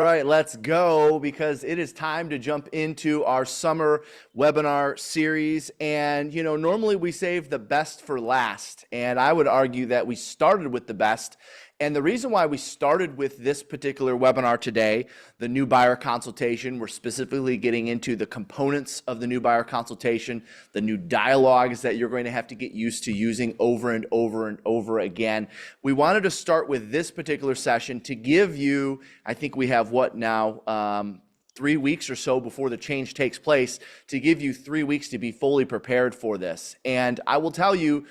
All right, let's go because it is time to jump into our summer webinar series. And, normally we save the best for last. And I would argue that we started with the best. And the reason why we started with this particular webinar today, the new buyer consultation, we're specifically getting into the components of the new buyer consultation, the new dialogues that you're going to have to get used to using over and over and over again. We wanted to start with this particular session to give you, I think we have what now, 3 weeks or so before the change takes place, to give you 3 weeks to be fully prepared for this. And I will tell you,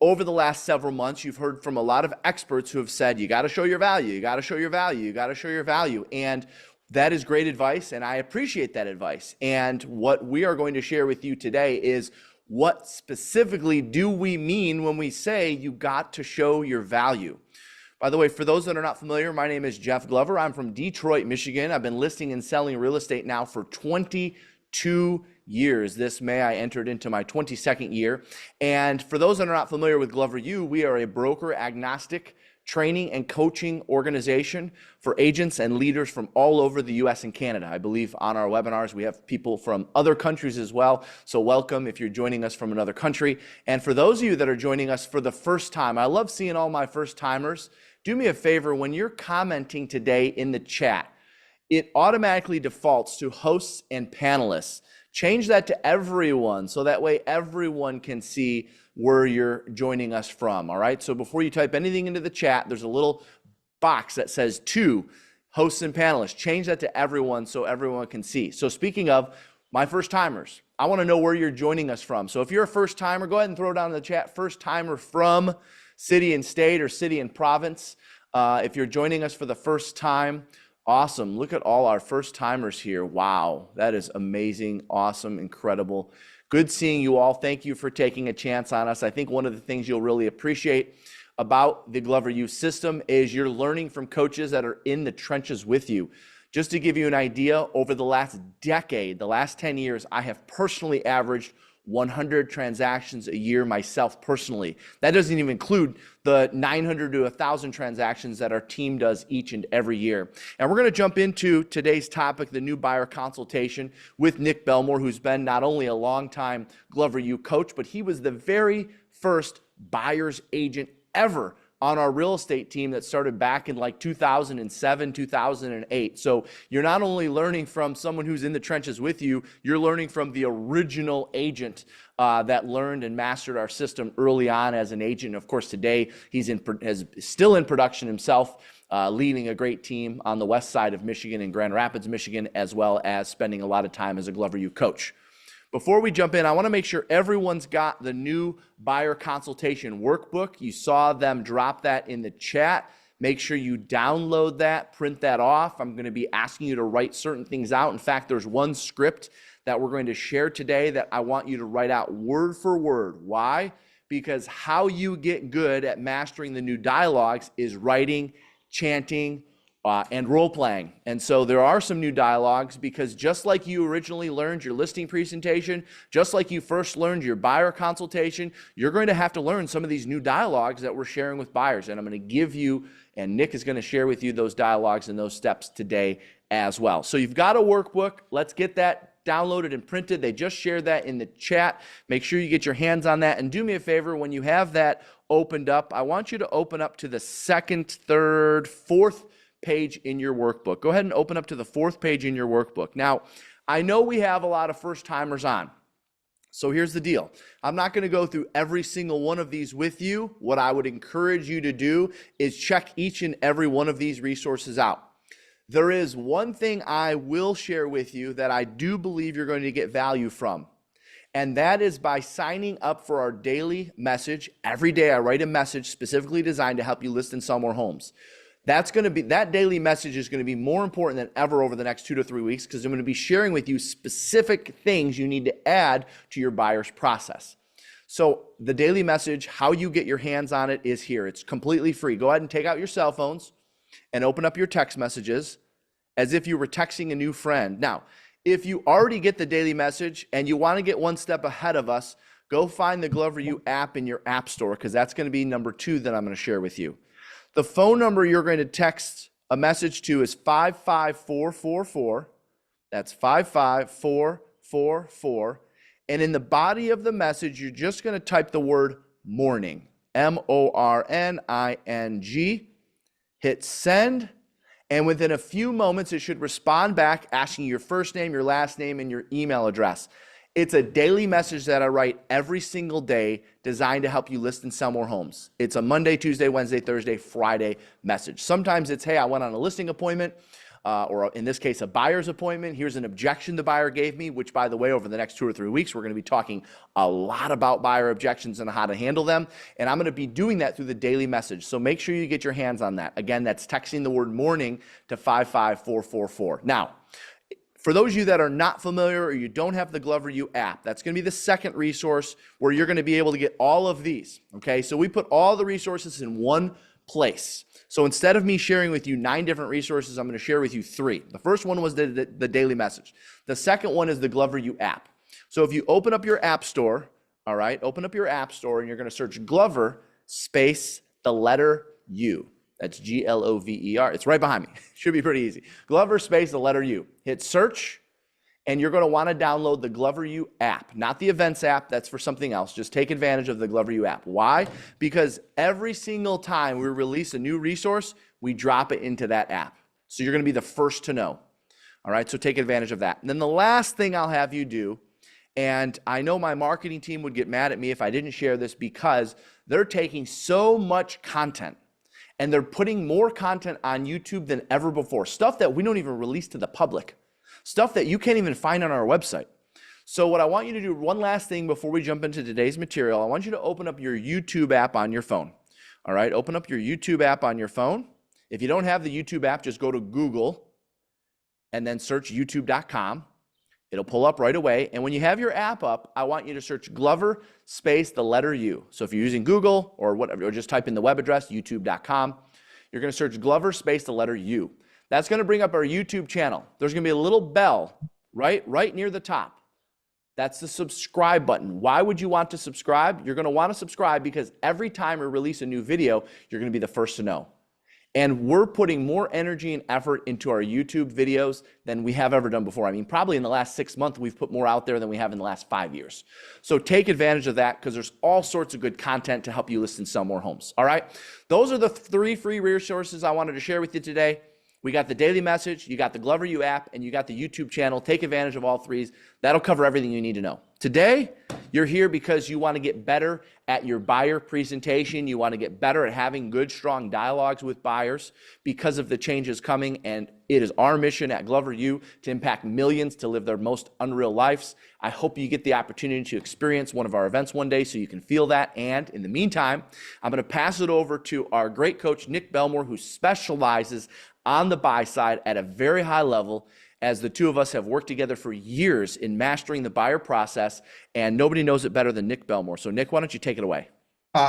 over the last several months, you've heard from a lot of experts who have said, you got to show your value, you got to show your value, you got to show your value. And that is great advice, and I appreciate that advice. And what we are going to share with you today is what specifically do we mean when we say you got to show your value. By the way, for those that are not familiar, my name is Jeff Glover. I'm from Detroit, Michigan. I've been listing and selling real estate now for 22 years. This May, I entered into my 22nd year. And for those that are not familiar with Glover U, we are a broker agnostic training and coaching organization for agents and leaders from all over the US and Canada. I believe on our webinars, we have people from other countries as well. So welcome if you're joining us from another country. And for those of you that are joining us for the first time, I love seeing all my first timers. Do me a favor, when you're commenting today in the chat, it automatically defaults to hosts and panelists. Change that to everyone, so that way everyone can see where you're joining us from, all right? So before you type anything into the chat, there's a little box that says to hosts and panelists. Change that to everyone so everyone can see. So speaking of my first timers, I wanna know where you're joining us from. So if you're a first timer, go ahead and throw down in the chat, first timer from city and state or city and province. If you're joining us for the first time, awesome. Look at all our first timers here. Wow, that is amazing, awesome, incredible. Good seeing you all. Thank you for taking a chance on us. I think one of the things you'll really appreciate about the Glover U system is you're learning from coaches that are in the trenches with you. Just to give you an idea, over the last decade, the last 10 years, I have personally averaged 100 transactions a year myself personally. That doesn't even include the 900 to 1,000 transactions that our team does each and every year. And we're going to jump into today's topic, the new buyer consultation, with Nick Bellmore, who's been not only a longtime Glover U coach, but he was the very first buyer's agent ever on our real estate team that started back in like 2007, 2008. So you're not only learning from someone who's in the trenches with you, you're learning from the original agent that learned and mastered our system early on as an agent. Of course, today he's still in production himself, leading a great team on the west side of Michigan in Grand Rapids, Michigan, as well as spending a lot of time as a Glover U coach. Before we jump in, I want to make sure everyone's got the new buyer consultation workbook. You saw them drop that in the chat. Make sure you download that, print that off. I'm going to be asking you to write certain things out. In fact, there's one script that we're going to share today that I want you to write out word for word. Why? Because how you get good at mastering the new dialogues is writing, chanting, and role-playing. And so there are some new dialogues, because just like you originally learned your listing presentation, just like you first learned your buyer consultation, you're going to have to learn some of these new dialogues that we're sharing with buyers. And I'm going to give you, and Nick is going to share with you those dialogues and those steps today as well. So you've got a workbook. Let's get that downloaded and printed. They just shared that in the chat. Make sure you get your hands on that. And do me a favor, when you have that opened up, I want you to open up to the second, third, fourth page in your workbook. Go ahead and open up to the fourth page in your workbook. Now, I know we have a lot of first timers on. So here's the deal. I'm not going to go through every single one of these with you. What I would encourage you to do is check each and every one of these resources out. There is one thing I will share with you that I do believe you're going to get value from. And that is by signing up for our daily message. Every day I write a message specifically designed to help you list and sell more homes. That daily message is going to be more important than ever over the next 2 to 3 weeks, because I'm going to be sharing with you specific things you need to add to your buyer's process. So the daily message, how you get your hands on it, is here. It's completely free. Go ahead and take out your cell phones and open up your text messages as if you were texting a new friend. Now, if you already get the daily message and you want to get one step ahead of us, go find the Glover U app in your app store, because that's going to be number 2 that I'm going to share with you. The phone number you're going to text a message to is 55444. That's 55444. And in the body of the message, you're just going to type the word morning, MORNING. Hit send. And within a few moments, it should respond back asking your first name, your last name, and your email address. It's a daily message that I write every single day designed to help you list and sell more homes. It's a Monday, Tuesday, Wednesday, Thursday, Friday message. Sometimes it's, hey, I went on a listing appointment, or in this case, a buyer's appointment. Here's an objection the buyer gave me, which, by the way, over the next 2 or 3 weeks, we're going to be talking a lot about buyer objections and how to handle them. And I'm going to be doing that through the daily message. So make sure you get your hands on that. Again, that's texting the word morning to 55444. Now, for those of you that are not familiar or you don't have the GloverU app, that's going to be the second resource where you're going to be able to get all of these. Okay, so we put all the resources in one place. So instead of me sharing with you 9 different resources, I'm going to share with you 3. The first one was the daily message. The second one is the GloverU app. So if you open up your app store, all right, open up your app store and you're going to search Glover space the letter U. That's Glover. It's right behind me. Should be pretty easy. Glover space the letter U. Hit search, and you're going to want to download the GloverU app, not the events app. That's for something else. Just take advantage of the GloverU app. Why? Because every single time we release a new resource, we drop it into that app. So you're going to be the first to know. All right, so take advantage of that. And then the last thing I'll have you do, and I know my marketing team would get mad at me if I didn't share this because they're taking so much content and they're putting more content on YouTube than ever before, stuff that we don't even release to the public. Stuff that you can't even find on our website. So what I want you to do, one last thing before we jump into today's material, I want you to open up your YouTube app on your phone. All right, open up your YouTube app on your phone. If you don't have the YouTube app, just go to Google and then search youtube.com. It'll pull up right away. And when you have your app up, I want you to search Glover space the letter U. So if you're using Google or whatever, or just type in the web address, youtube.com, you're going to search Glover space the letter U. That's going to bring up our YouTube channel. There's going to be a little bell right near the top. That's the subscribe button. Why would you want to subscribe? You're going to want to subscribe because every time we release a new video, you're going to be the first to know. And we're putting more energy and effort into our YouTube videos than we have ever done before. I mean, probably in the last 6 months, we've put more out there than we have in the last 5 years. So take advantage of that because there's all sorts of good content to help you list and sell more homes. All right. Those are the 3 free resources I wanted to share with you today. We got the daily message, you got the GloverU app, and you got the YouTube channel. Take advantage of all 3s. That'll cover everything you need to know. Today, you're here because you want to get better at your buyer presentation. You want to get better at having good, strong dialogues with buyers because of the changes coming. And it is our mission at GloverU to impact millions to live their most unreal lives. I hope you get the opportunity to experience one of our events one day so you can feel that. And in the meantime, I'm going to pass it over to our great coach, Nick Bellmore, who specializes on the buy side at a very high level, as the two of us have worked together for years in mastering the buyer process, and nobody knows it better than Nick Bellmore. So Nick, why don't you take it away?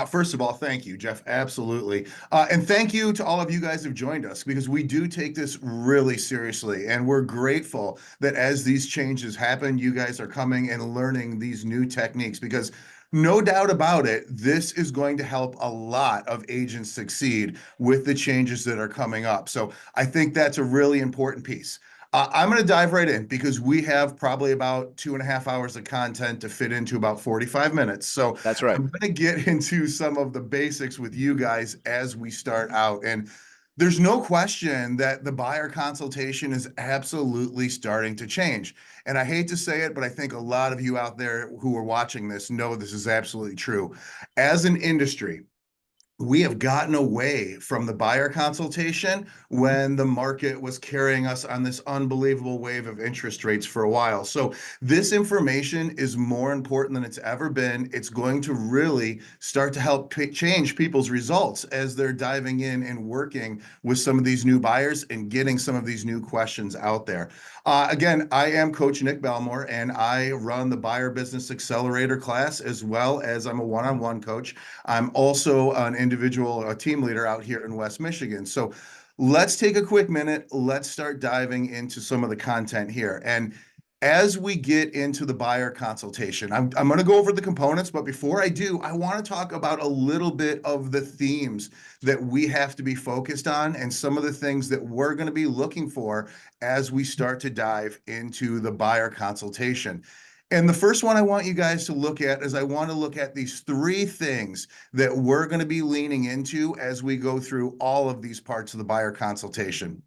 First of all, thank you, Jeff. Absolutely. And thank you to all of you guys who've joined us because we do take this really seriously. And we're grateful that as these changes happen, you guys are coming and learning these new techniques because no doubt about it, this is going to help a lot of agents succeed with the changes that are coming up. So I think that's a really important piece. I'm going to dive right in because we have probably about 2.5 hours of content to fit into about 45 minutes. So That's right. I'm going to get into some of the basics with you guys as we start out. And there's no question that the buyer consultation is absolutely starting to change. And I hate to say it, but I think a lot of you out there who are watching this know this is absolutely true. As an industry, we have gotten away from the buyer consultation when the market was carrying us on this unbelievable wave of interest rates for a while. So this information is more important than it's ever been. It's going to really start to help change people's results as they're diving in and working with some of these new buyers and getting some of these new questions out there. Again, I am Coach Nick Bellmore, and I run the Buyer Business Accelerator class as well as I'm a one-on-one coach. I'm also an individual team leader out here in West Michigan. So let's take a quick minute. Let's start diving into some of the content here. And as we get into the buyer consultation, I'm going to go over the components, but before I do, I want to talk about a little bit of the themes that we have to be focused on and some of the things that we're going to be looking for as we start to dive into the buyer consultation. And the first one I want you guys to look at is I want to look at these three things that we're going to be leaning into as we go through all of these parts of the buyer consultation.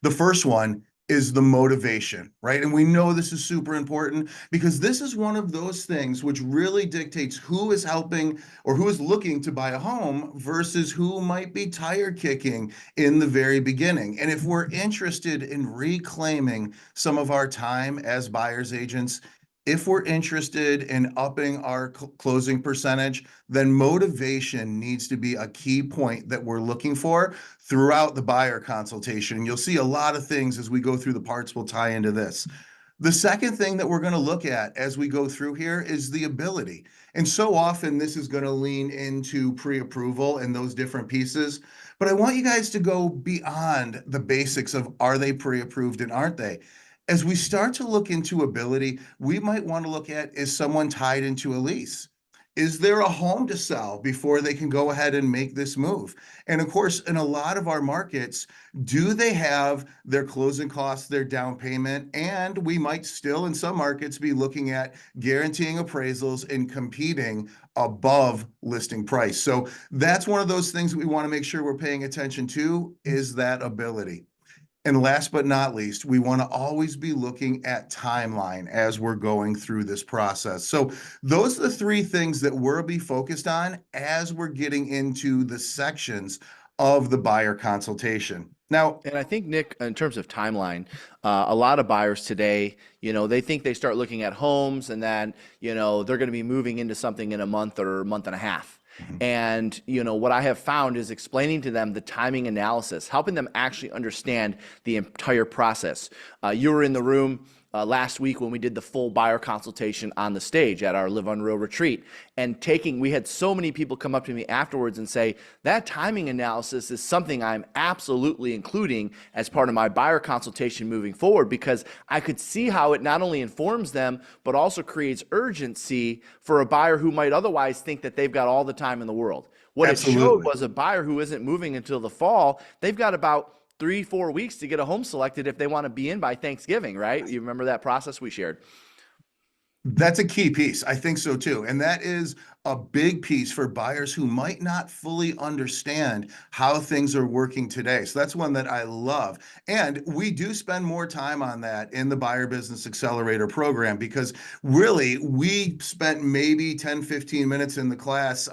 The first one is the motivation, right? And we know this is super important because this is one of those things which really dictates who is helping or who is looking to buy a home versus who might be tire kicking in the very beginning. And if we're interested in reclaiming some of our time as buyers agents, if we're interested in upping our closing percentage, then motivation needs to be a key point that we're looking for throughout the buyer consultation. And you'll see a lot of things as we go through the parts will tie into this. The second thing that we're going to look at as we go through here is the ability. And so often this is going to lean into pre-approval and those different pieces. But I want you guys to go beyond the basics of are they pre-approved and aren't they? As we start to look into ability, we might want to look at, is someone tied into a lease? Is there a home to sell before they can go ahead and make this move? And of course, in a lot of our markets, do they have their closing costs, their down payment? And we might still, in some markets, be looking at guaranteeing appraisals and competing above listing price. So that's one of those things we want to make sure we're paying attention to, is that ability. And last but not least, we want to always be looking at timeline as we're going through this process. So those are the three things that we'll be focused on as we're getting into the sections of the buyer consultation. Now, And I think, Nick, in terms of timeline, a lot of buyers today, they think they start looking at homes and then, they're going to be moving into something in a month or a month and a half. And, what I have found is explaining to them the timing analysis, helping them actually understand the entire process. You were in the room last week when we did the full buyer consultation on the stage at our Live Unreal retreat. And we had so many people come up to me afterwards and say, that timing analysis is something I'm absolutely including as part of my buyer consultation moving forward, because I could see how it not only informs them, but also creates urgency for a buyer who might otherwise think that they've got all the time in the world. What it showed was a buyer who isn't moving until the fall, they've got about 3-4 weeks to get a home selected if they want to be in by Thanksgiving, right? You remember that process we shared? That's a key piece. I think so too. And that is a big piece for buyers who might not fully understand how things are working today. So that's one that I love. And we do spend more time on that in the Buyer Business Accelerator program, because really we spent maybe 10, 15 minutes in the class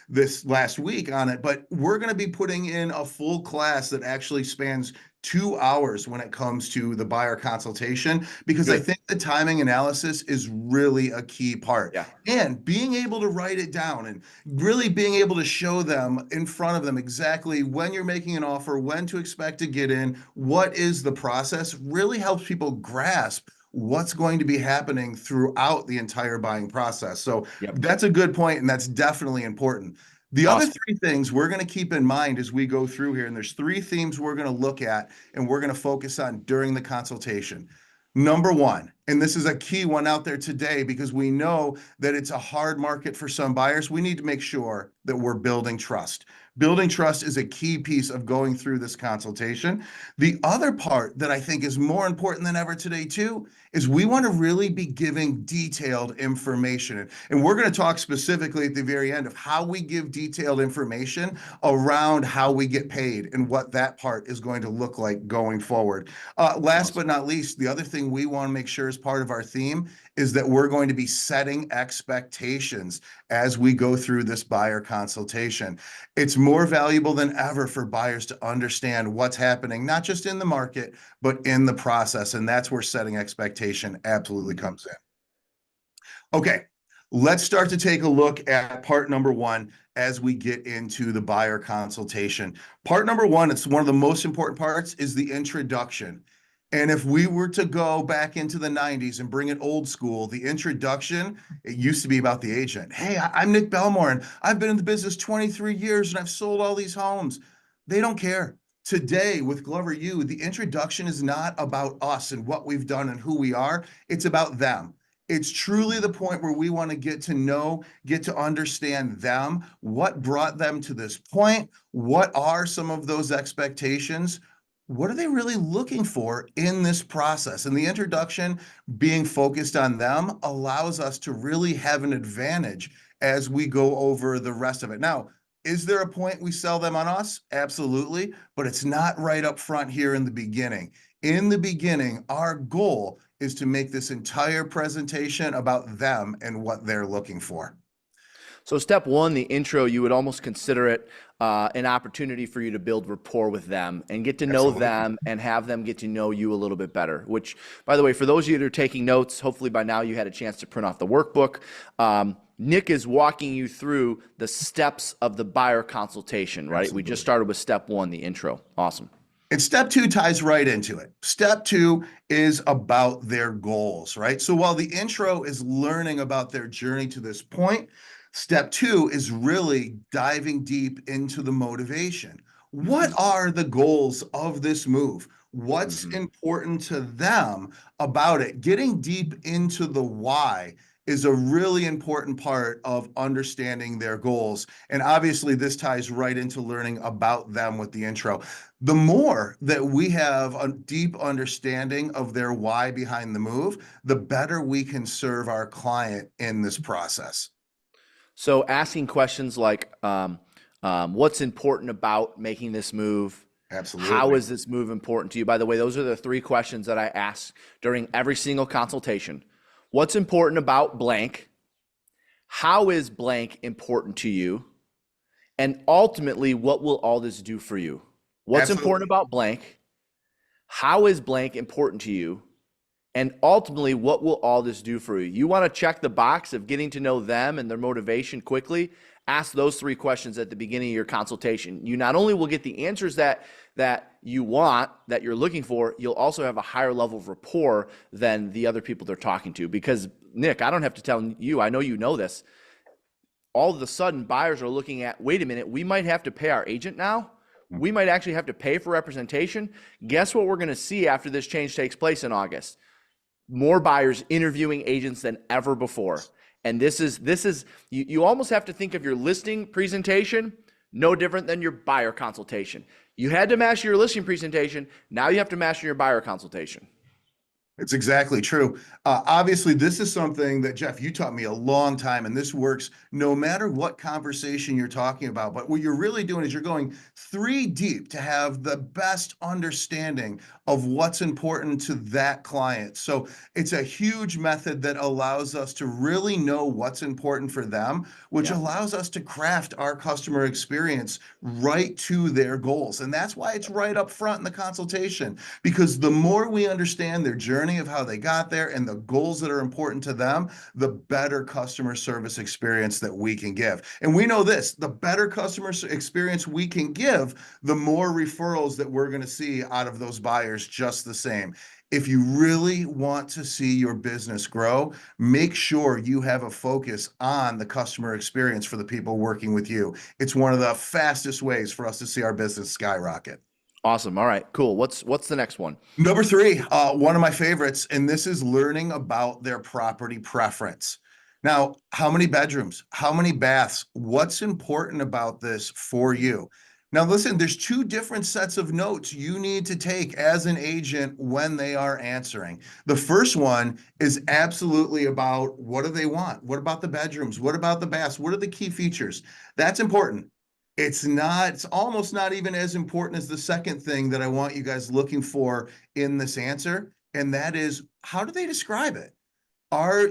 this last week on it, but we're going to be putting in a full class that actually spans 2 hours when it comes to the buyer consultation, because I think the timing analysis is really a key part. Yeah. And being able to write it down and really being able to show them in front of them exactly when you're making an offer, when to expect to get in, what is the process, really helps people grasp what's going to be happening throughout the entire buying process. So that's a good point, and that's definitely important. The other three things we're going to keep in mind as we go through here, and there's three themes we're going to look at and we're going to focus on during the consultation. Number one, and this is a key one out there today because we know that it's a hard market for some buyers, we need to make sure that we're building trust. Building trust is a key piece of going through this consultation. The other part that I think is more important than ever today too is we want to really be giving detailed information. And we're going to talk specifically at the very end of how we give detailed information around how we get paid and what that part is going to look like going forward. Last but not least, the other thing we want to make sure is part of our theme is that we're going to be setting expectations as we go through this buyer consultation. It's more valuable than ever for buyers to understand what's happening, not just in the market, but in the process. And that's where setting expectation absolutely comes in. Okay, let's start to take a look at part number one as we get into the buyer consultation. Part number one, it's one of the most important parts, is the introduction. And if we were to go back into the 90s and bring it old school, the introduction, it used to be about the agent. Hey, I'm Nick Bellmore, and I've been in the business 23 years, and I've sold all these homes. They don't care. Today with Glover U, the introduction is not about us and what we've done and who we are. It's about them. It's truly the point where we want to get to know, get to understand them, what brought them to this point, what are some of those expectations, what are they really looking for in this process? And the introduction being focused on them allows us to really have an advantage as we go over the rest of it. Now, is there a point we sell them on us? Absolutely, but it's not right up front here in the beginning. In the beginning, our goal is to make this entire presentation about them and what they're looking for. So step one, the intro, you would almost consider it an opportunity for you to build rapport with them and get to know Absolutely. them and have them get to know you a little bit better, which, by the way, for those of you that are taking notes, hopefully by now you had a chance to print off the workbook. Nick is walking you through the steps of the buyer consultation, right? Absolutely. We just started with step one, the intro. Awesome. And step two ties right into it. Step two is about their goals, right? So while the intro is learning about their journey to this point, step two is really diving deep into the motivation. What are the goals of this move? What's important to them about it? Getting deep into the why is a really important part of understanding their goals. And obviously, this ties right into learning about them with the intro. The more that we have a deep understanding of their why behind the move, the better we can serve our client in this process. So asking questions like, what's important about making this move? Absolutely. How is this move important to you? By the way, those are the three questions that I ask during every single consultation. What's important about blank? How is blank important to you? And ultimately, what will all this do for you? What's Absolutely. important about blank? How is blank important to you? And ultimately, what will all this do for you? You want to check the box of getting to know them and their motivation quickly. Ask those three questions at the beginning of your consultation. You not only will get the answers that you want, that you're looking for, you'll also have a higher level of rapport than the other people they're talking to. Because, Nick, I don't have to tell you, I know you know this. All of a sudden, buyers are looking at, wait a minute, we might have to pay our agent now. We might actually have to pay for representation. Guess what we're going to see after this change takes place in August? More buyers interviewing agents than ever before. And this is you almost have to think of your listing presentation no different than your buyer consultation. You had to master your listing presentation. Now you have to master your buyer consultation. It's exactly true. Obviously, this is something that, Jeff, you taught me a long time, and this works no matter what conversation you're talking about. But what you're really doing is you're going 3 deep to have the best understanding of what's important to that client. So it's a huge method that allows us to really know what's important for them, which allows us to craft our customer experience right to their goals. And that's why it's right up front in the consultation, because the more we understand their journey of how they got there and the goals that are important to them, the better customer service experience that we can give. And we know this, the better customer experience we can give, the more referrals that we're going to see out of those buyers just the same. If you really want to see your business grow, make sure you have a focus on the customer experience for the people working with you. It's one of the fastest ways for us to see our business skyrocket. Awesome. All right, cool. What's the next one? Number 3, one of my favorites, and this is learning about their property preference. Now, how many bedrooms? How many baths? What's important about this for you? Now, listen, there's 2 different sets of notes you need to take as an agent when they are answering. The first one is absolutely about what do they want? What about the bedrooms? What about the baths? What are the key features? That's important. It's almost not even as important as the second thing that I want you guys looking for in this answer, and that is, how do they describe it?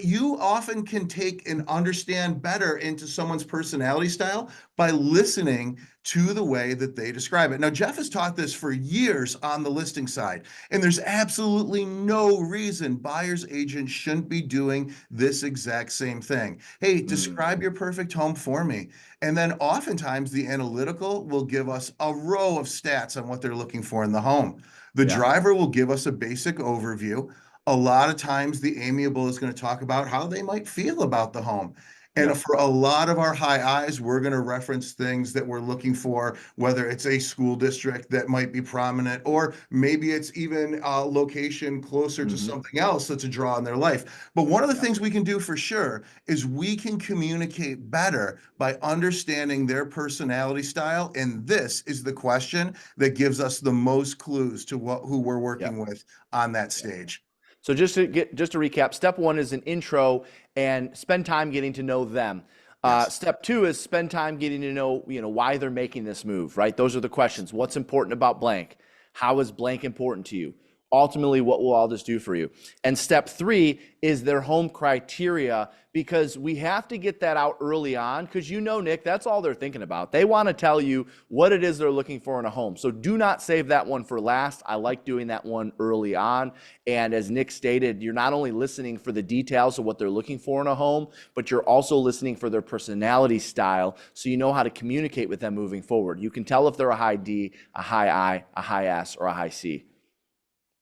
You often can take and understand better into someone's personality style by listening to the way that they describe it. Now, Jeff has taught this for years on the listing side, and there's absolutely no reason buyer's agents shouldn't be doing this exact same thing. Hey, describe your perfect home for me. And then oftentimes the analytical will give us a row of stats on what they're looking for in the home. The driver will give us a basic overview. A lot of times the amiable is going to talk about how they might feel about the home. And Yep. for a lot of our high eyes, we're going to reference things that we're looking for, whether it's a school district that might be prominent, or maybe it's even a location closer to Hmm. something else that's a draw in their life. But one of the Yep. things we can do for sure is we can communicate better by understanding their personality style. And this is the question that gives us the most clues to who we're Yep. working with on that stage. So just to recap, step one is an intro and spend time getting to know them. Yes. Step two is spend time getting to know, why they're making this move, right? Those are the questions. What's important about blank? How is blank important to you? Ultimately, what will all this do for you? And step three is their home criteria, because we have to get that out early on, because Nick, that's all they're thinking about. They want to tell you what it is they're looking for in a home. So do not save that one for last. I like doing that one early on. And as Nick stated, you're not only listening for the details of what they're looking for in a home, but you're also listening for their personality style, so you know how to communicate with them moving forward. You can tell if they're a high D, a high I, a high S, or a high C.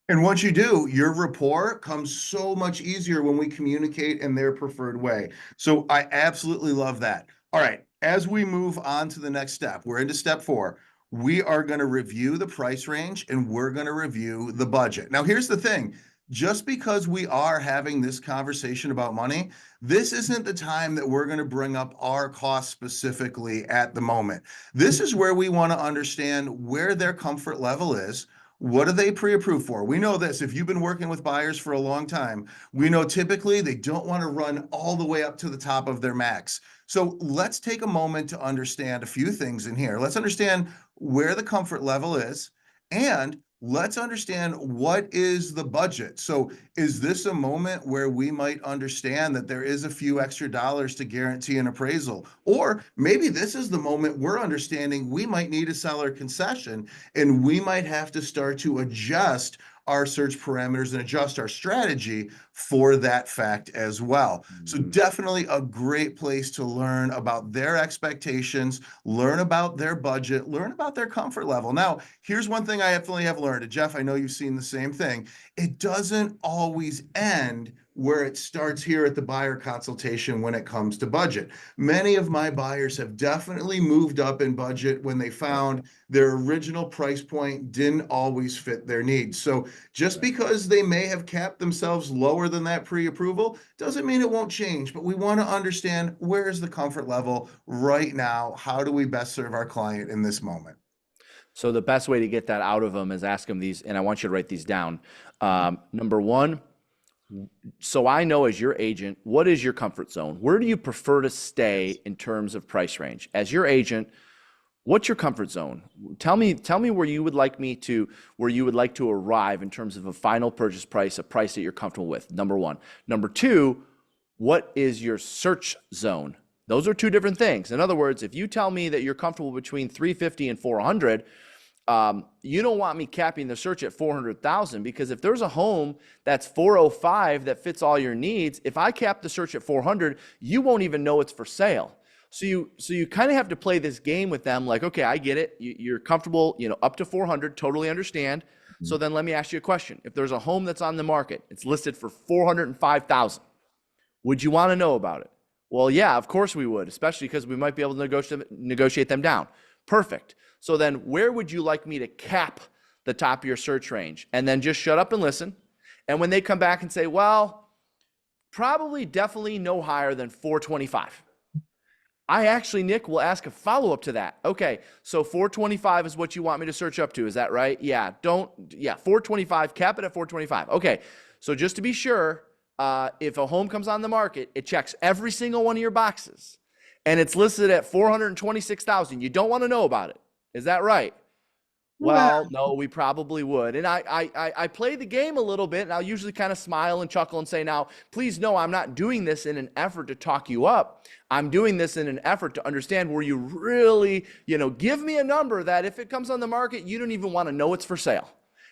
And once you do, your rapport comes so much easier when we communicate in their preferred way. So I absolutely love that. All right, as we move on to the next step, we're into step 4. We are going to review the price range and we're going to review the budget. Now, here's the thing. Just because we are having this conversation about money, this isn't the time that we're going to bring up our costs specifically at the moment. This is where we want to understand where their comfort level is. What are they pre-approved for? We know this. If you've been working with buyers for a long time, we know typically they don't want to run all the way up to the top of their max. So let's take a moment to understand a few things in here. Let's understand where the comfort level is, and let's understand what is the budget. So is this a moment where we might understand that there is a few extra dollars to guarantee an appraisal? Or maybe this is the moment we're understanding we might need a seller concession and we might have to start to adjust our search parameters and adjust our strategy for that fact as well. So definitely a great place to learn about their expectations, learn about their budget, learn about their comfort level. Now, here's one thing I definitely have learned, and Jeff, I know you've seen the same thing. It doesn't always end where it starts here at the buyer consultation when it comes to budget. Many of my buyers have definitely moved up in budget when they found their original price point didn't always fit their needs. So just because they may have capped themselves lower than that pre-approval doesn't mean it won't change, but we want to understand where's the comfort level right now? How do we best serve our client in this moment? So the best way to get that out of them is ask them these, and I want you to write these down. Number one, so I know as your agent, what is your comfort zone? Where do you prefer to stay in terms of price range? As your agent, what's your comfort zone? Tell me where you would like to arrive in terms of a final purchase price, a price that you're comfortable with. Number one. Number two, what is your search zone? Those are two different things. In other words, if you tell me that you're comfortable between 350 and 400, you don't want me capping the search at 400,000, because if there's a home that's 405 that fits all your needs, if I cap the search at 400, you won't even know it's for sale. So you kind of have to play this game with them, like, okay, I get it. You're comfortable, up to 400, totally understand. So then let me ask you a question. If there's a home that's on the market, it's listed for 405,000, would you want to know about it? Well, yeah, of course we would, especially because we might be able to negotiate them down. Perfect. So then where would you like me to cap the top of your search range? And then just shut up and listen. And when they come back and say, well, probably definitely no higher than 425. I actually, Nick, will ask a follow-up to that. Okay, so 425 is what you want me to search up to. Is that right? Yeah, 425, cap it at 425. Okay, so just to be sure, if a home comes on the market, it checks every single one of your boxes, and it's listed at 426,000. You don't want to know about it. Is that right? Well, no, we probably would. And I play the game a little bit, and I'll usually kind of smile and chuckle and say, now, please know I'm not doing this in an effort to talk you up. I'm doing this in an effort to understand where you really, give me a number that if it comes on the market, you don't even want to know it's for sale.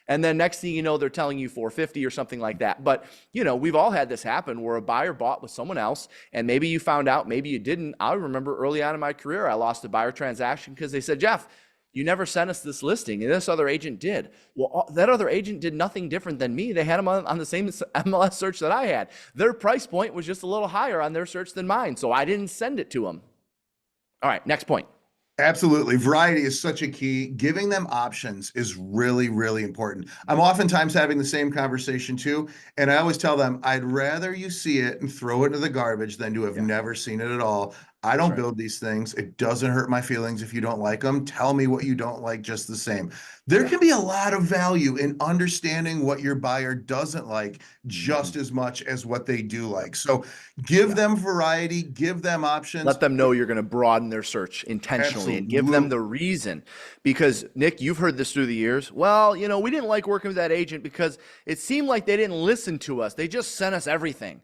And then next thing you know, they're telling you 450 or something like that. But, we've all had this happen where a buyer bought with someone else, and maybe you found out, maybe you didn't. I remember early on in my career, I lost a buyer transaction because they said, Jeff, you never sent us this listing, and this other agent did. Well, that other agent did nothing different than me. They had them on the same MLS search that I had. Their price point was just a little higher on their search than mine, so I didn't send it to them. All right, next point. Absolutely. Variety is such a key. Giving them options is really, really important. I'm oftentimes having the same conversation too. And I always tell them, I'd rather you see it and throw it into the garbage than to have Yeah, never seen it at all. I that's don't right. build these things. It doesn't hurt my feelings if you don't like them. Tell me what you don't like just the same. There Yeah. can be a lot of value in understanding what your buyer doesn't like Mhm. just as much as what they do like. So give Yeah. them variety, give them options. Let them know you're going to broaden their search intentionally and give them Absolutely. the reason. Because, Nick, you've heard this through the years. Well, we didn't like working with that agent because it seemed like they didn't listen to us. They just sent us everything.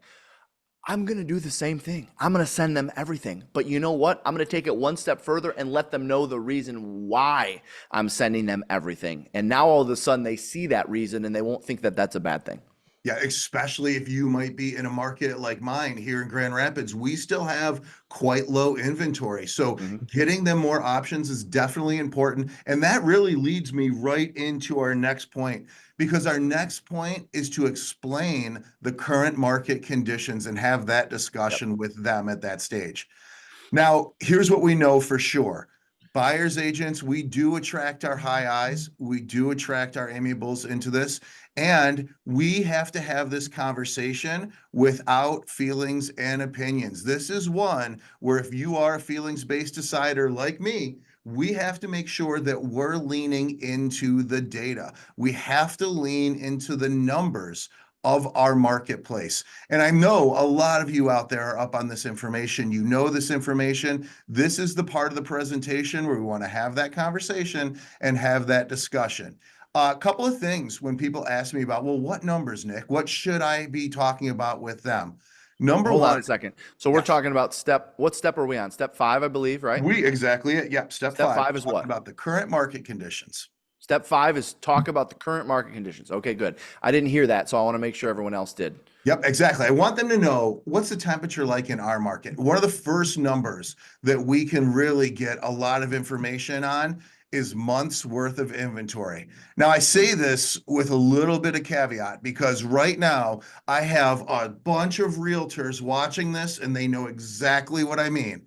I'm going to do the same thing. I'm going to send them everything. But you know what? I'm going to take it one step further and let them know the reason why I'm sending them everything. And now all of a sudden they see that reason and they won't think that that's a bad thing. Yeah, especially if you might be in a market like mine here in Grand Rapids, we still have quite low inventory. So Mhm. getting them more options is definitely important. And that really leads me right into our next point, because our next point is to explain the current market conditions and have that Yep. discussion with them at that stage. Now, here's what we know for sure. Buyers agents, we do attract our high eyes. We do attract our amiables into this. And we have to have this conversation without feelings and opinions. This is one where if you are a feelings-based decider like me, we have to make sure that we're leaning into the data. We have to lean into the numbers of our marketplace. And I know a lot of you out there are up on this information. You know this information. This is the part of the presentation where we want to have that conversation and have that discussion. A couple of things when people ask me about, well, what numbers, Nick? What should I be talking about with them? Number Hold on one, a second. So we're yes, talking about what step are we on? Step 5, I believe, right? we exactly it. Yep, step Step five, 5 is talking what? about the current market conditions. Step 5 is talk about the current market conditions. Okay, good. I didn't hear that, so I want to make sure everyone else did. Yep, exactly. I want them to know what's the temperature like in our market. One of the first numbers that we can really get a lot of information on is months worth of inventory. Now, I say this with a little bit of caveat because right now I have a bunch of realtors watching this and they know exactly what I mean.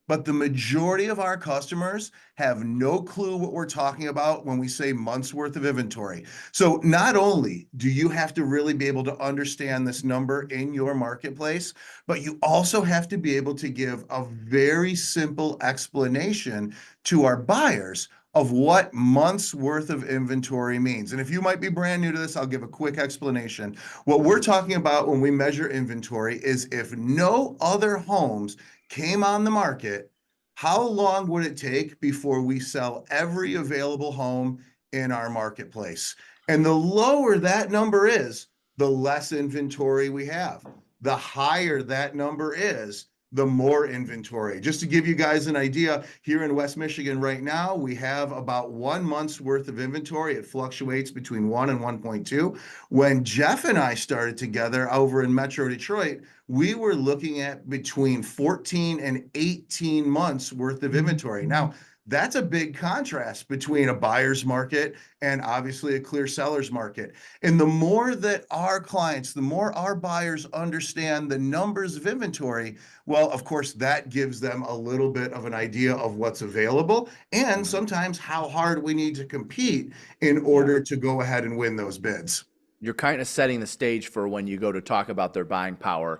But the majority of our customers have no clue what we're talking about when we say months worth of inventory. So not only do you have to really be able to understand this number in your marketplace, but you also have to be able to give a very simple explanation to our buyers of what months worth of inventory means. And if you might be brand new to this, I'll give a quick explanation. What we're talking about when we measure inventory is if no other homes came on the market, how long would it take before we sell every available home in our marketplace? And the lower that number is, the less inventory we have. The higher that number is, the more inventory. Just to give you guys an idea, here in West Michigan right now, we have about 1 month's worth of inventory. It fluctuates between 1 and 1.2. When Jeff and I started together over in Metro Detroit, we were looking at between 14 and 18 months worth of inventory. Now, that's a big contrast between a buyer's market and obviously a clear seller's market. And the more that our clients, the more our buyers understand the numbers of inventory, well, of course, that gives them a little bit of an idea of what's available and Mhm. sometimes how hard we need to compete in Yeah. order to go ahead and win those bids. You're kind of setting the stage for when you go to talk about their buying power,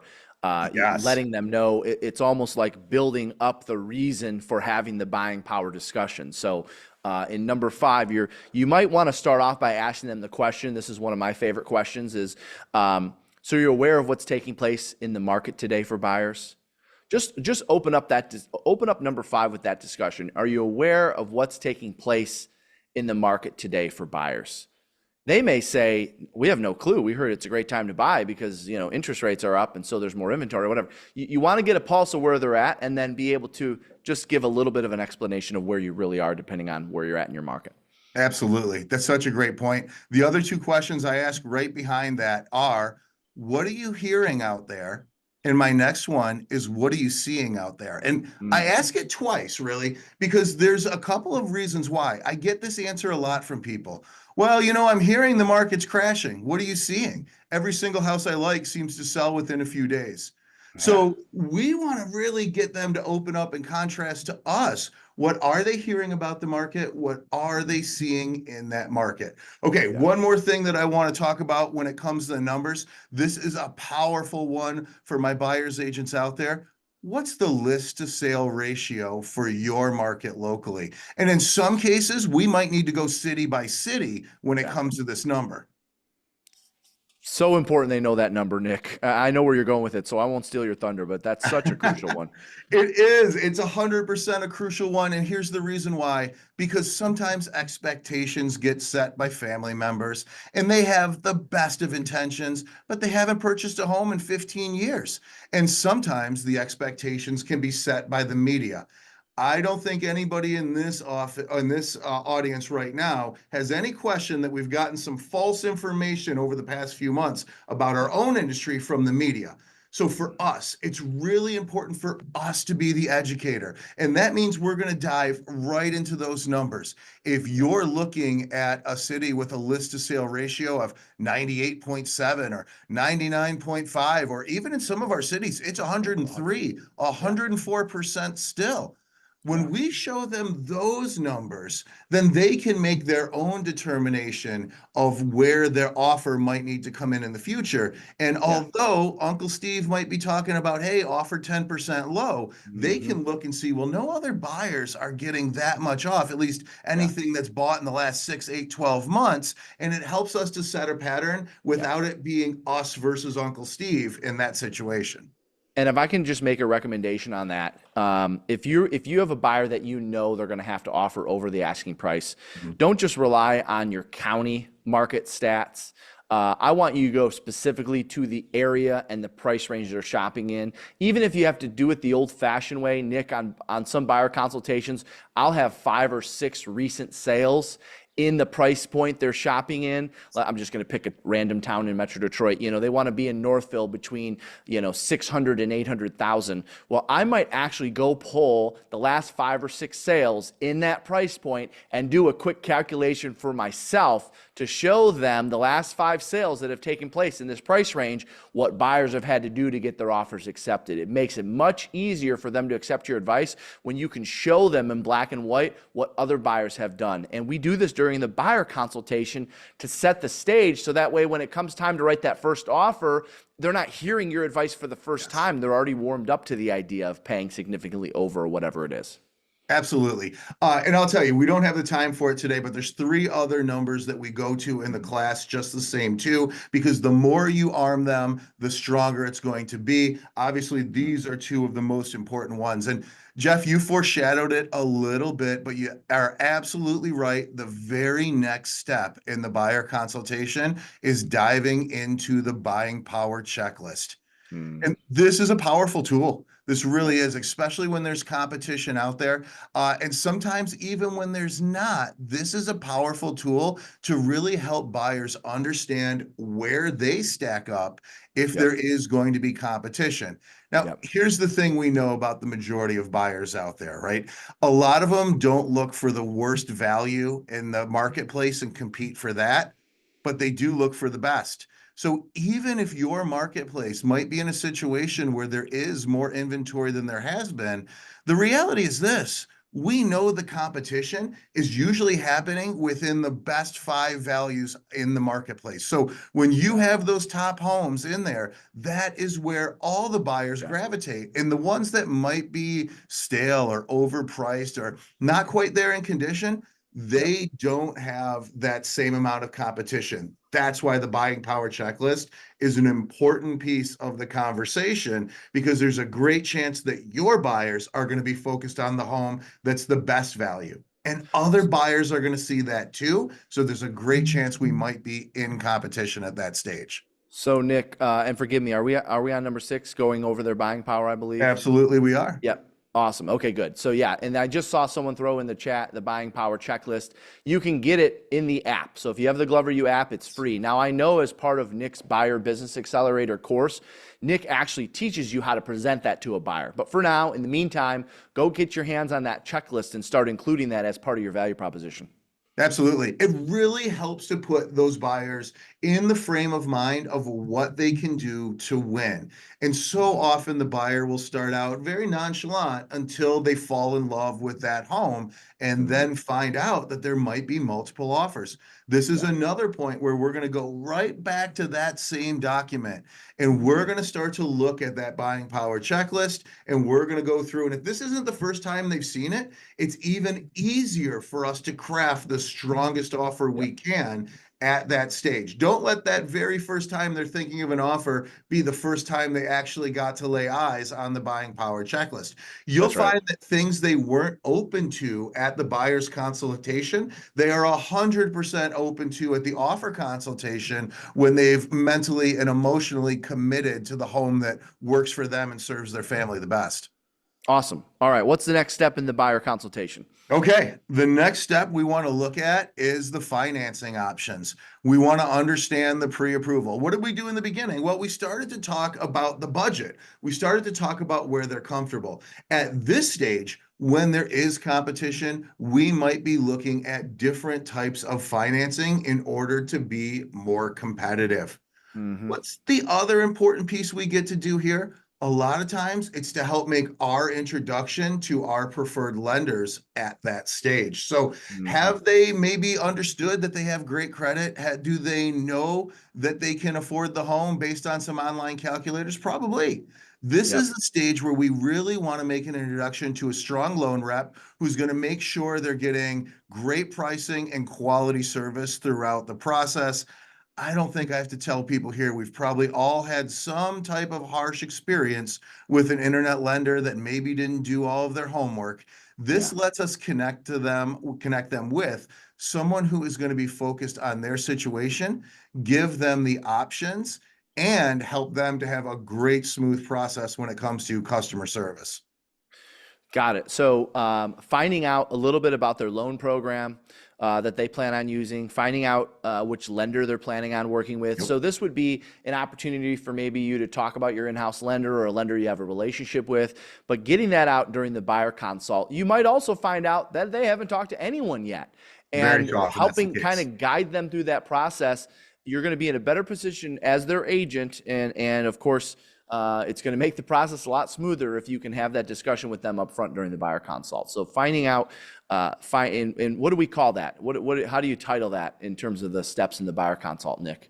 Yes. letting them know it's almost like building up the reason for having the buying power discussion. So in number 5, you might want to start off by asking them the question. This is one of my favorite questions is, so you're aware of what's taking place in the market today for buyers? Just open up number 5 with that discussion. Are you aware of what's taking place in the market today for buyers? They may say, we have no clue. We heard it's a great time to buy because, interest rates are up and so there's more inventory, whatever. You want to get a pulse of where they're at and then be able to just give a little bit of an explanation of where you really are depending on where you're at in your market. Absolutely. That's such a great point. The other two questions I ask right behind that are, what are you hearing out there? And my next one is, what are you seeing out there? And I Mm, ask it twice, really, because there's a couple of reasons why. I get this answer a lot from people. Well, I'm hearing the market's crashing. What are you seeing? Every single house I like seems to sell within a few days. yeah, So we want to really get them to open up and contrast to us. What are they hearing about the market? What are they seeing in that market? Okay, yeah. one more thing that I want to talk about when it comes to the numbers. This is a powerful one for my buyers agents out there. What's the list to sale ratio for your market locally? And in some cases, we might need to go city by city when it Yeah. comes to this number. So important they know that number, Nick. I know where you're going with it, so I won't steal your thunder, but that's such a crucial one. It is. It's 100% a crucial one. And here's the reason why. Because sometimes expectations get set by family members and they have the best of intentions, but they haven't purchased a home in 15 years. And sometimes the expectations can be set by the media. I don't think anybody in this audience right now has any question that we've gotten some false information over the past few months about our own industry from the media. So for us, it's really important for us to be the educator. And that means we're going to dive right into those numbers. If you're looking at a city with a list to sale ratio of 98.7 or 99.5, or even in some of our cities, it's 103, Yeah, 104% still. yeah, When we show them those numbers, then they can make their own determination of where their offer might need to come in the future. And yeah. although Uncle Steve might be talking about, hey, offer 10% low, they Hmm. can look and see, well, no other buyers are getting that much off, at least Yeah, anything that's bought in the last 6, 8, 12 months. And it helps us to set a pattern yeah. without it being us versus Uncle Steve in that situation. And if I can just make a recommendation on that, if you have a buyer that you know they're going to have to offer over the asking price, Mhm. don't just rely on your county market stats. I want you to go specifically to the area and the price range they're shopping in. Even if you have to do it the old-fashioned way, Nick, on some buyer consultations, I'll have 5 or 6 recent sales in the price point they're shopping in. I'm just going to pick a random town in Metro Detroit. They want to be in Northville between 600 and 800,000. Well, I might actually go pull the last 5 or 6 sales in that price point and do a quick calculation for myself to show them the last 5 sales that have taken place in this price range, what buyers have had to do to get their offers accepted. It makes it much easier for them to accept your advice when you can show them in black and white what other buyers have done. And we do this during the buyer consultation to set the stage so that way when it comes time to write that first offer, they're not hearing your advice for the first Yes. time. They're already warmed up to the idea of paying significantly over or whatever it is. Absolutely. And I'll tell you, we don't have the time for it today, but there's 3 other numbers that we go to in the class, just the same too, because the more you arm them, the stronger it's going to be. Obviously, these are 2 of the most important ones. And Jeff, you foreshadowed it a little bit, but you are absolutely right. The very next step in the buyer consultation is diving into the buying power checklist. Hmm. And this is a powerful tool. This really is, especially when there's competition out there. And sometimes, even when there's not, this is a powerful tool to really help buyers understand where they stack up if Yep. there is going to be competition. Now, Yep. here's the thing we know about the majority of buyers out there, right? A lot of them don't look for the worst value in the marketplace and compete for that, but they do look for the best. So even if your marketplace might be in a situation where there is more inventory than there has been, the reality is this: we know the competition is usually happening within the best 5 values in the marketplace. So when you Yeah. have those top homes in there, that is where all the buyers Yeah. gravitate. And the ones that might be stale or overpriced or not quite there in condition, Yep. they don't have that same amount of competition. That's why the buying power checklist is an important piece of the conversation, because there's a great chance that your buyers are going to be focused on the home that's the best value. And other buyers are going to see that too. So there's a great chance we might be in competition at that stage. So Nick, and forgive me, are we on number 6 going over their buying power, I believe? Absolutely, we are. Yep. Awesome. Okay, good. So yeah, and I just saw someone throw in the chat the buying power checklist. You can get it in the app. So if you have the Glover U app, it's free. Now I know as part of Nick's Buyer Business Accelerator course, Nick actually teaches you how to present that to a buyer. But for now, in the meantime, go get your hands on that checklist and start including that as part of your value proposition. Absolutely. It really helps to put those buyers in the frame of mind of what they can do to win. And so often the buyer will start out very nonchalant until they fall in love with that home and Mhm. then find out that there might be multiple offers. This is Yeah. another point where we're going to go right back to that same document and we're going to start to look at that buying power checklist and we're going to go through. And if this isn't the first time they've seen it, it's even easier for us to craft the strongest offer Yeah. we can at that stage. Don't let that very first time they're thinking of an offer be the first time they actually got to lay eyes on the buying power checklist. You'll That's right. find that things they weren't open to at the buyer's consultation, they are 100% open to at the offer consultation when they've mentally and emotionally committed to the home that works for them and serves their family the best. Awesome. All right. What's the next step in the buyer consultation? Okay, the next step we want to look at is the financing options. We want to understand the pre-approval. What did we do in the beginning? Well, we started to talk about the budget. We started to talk about where they're comfortable. At this stage, when there is competition, we might be looking at different types of financing in order to be more competitive. Mm-hmm. What's the other important piece we get to do here? A lot of times it's to help make our introduction to our preferred lenders at that stage. So Mm-hmm. have they maybe understood that they have great credit? Do they know that they can afford the home based on some online calculators? Probably. This Yep. is the stage where we really want to make an introduction to a strong loan rep who's going to make sure they're getting great pricing and quality service throughout the process. I don't think I have to tell people here, we've probably all had some type of harsh experience with an internet lender that maybe didn't do all of their homework. This Yeah. lets us connect them with someone who is going to be focused on their situation, give them the options, and help them to have a great, smooth process when it comes to customer service. Got it. So finding out a little bit about their loan program that they plan on using, finding out which lender they're planning on working with. Yep. So this would be an opportunity for maybe you to talk about your in-house lender or a lender you have a relationship with, but getting that out during the buyer consult. You might also find out that they haven't talked to anyone yet, Very and often that's the helping kind case. of guide them through that process. You're going to be in a better position as their agent, and of course, it's going to make the process a lot smoother if you can have that discussion with them up front during the buyer consult. So finding out, and what do we call that? How do you title that in terms of the steps in the buyer consult, Nick?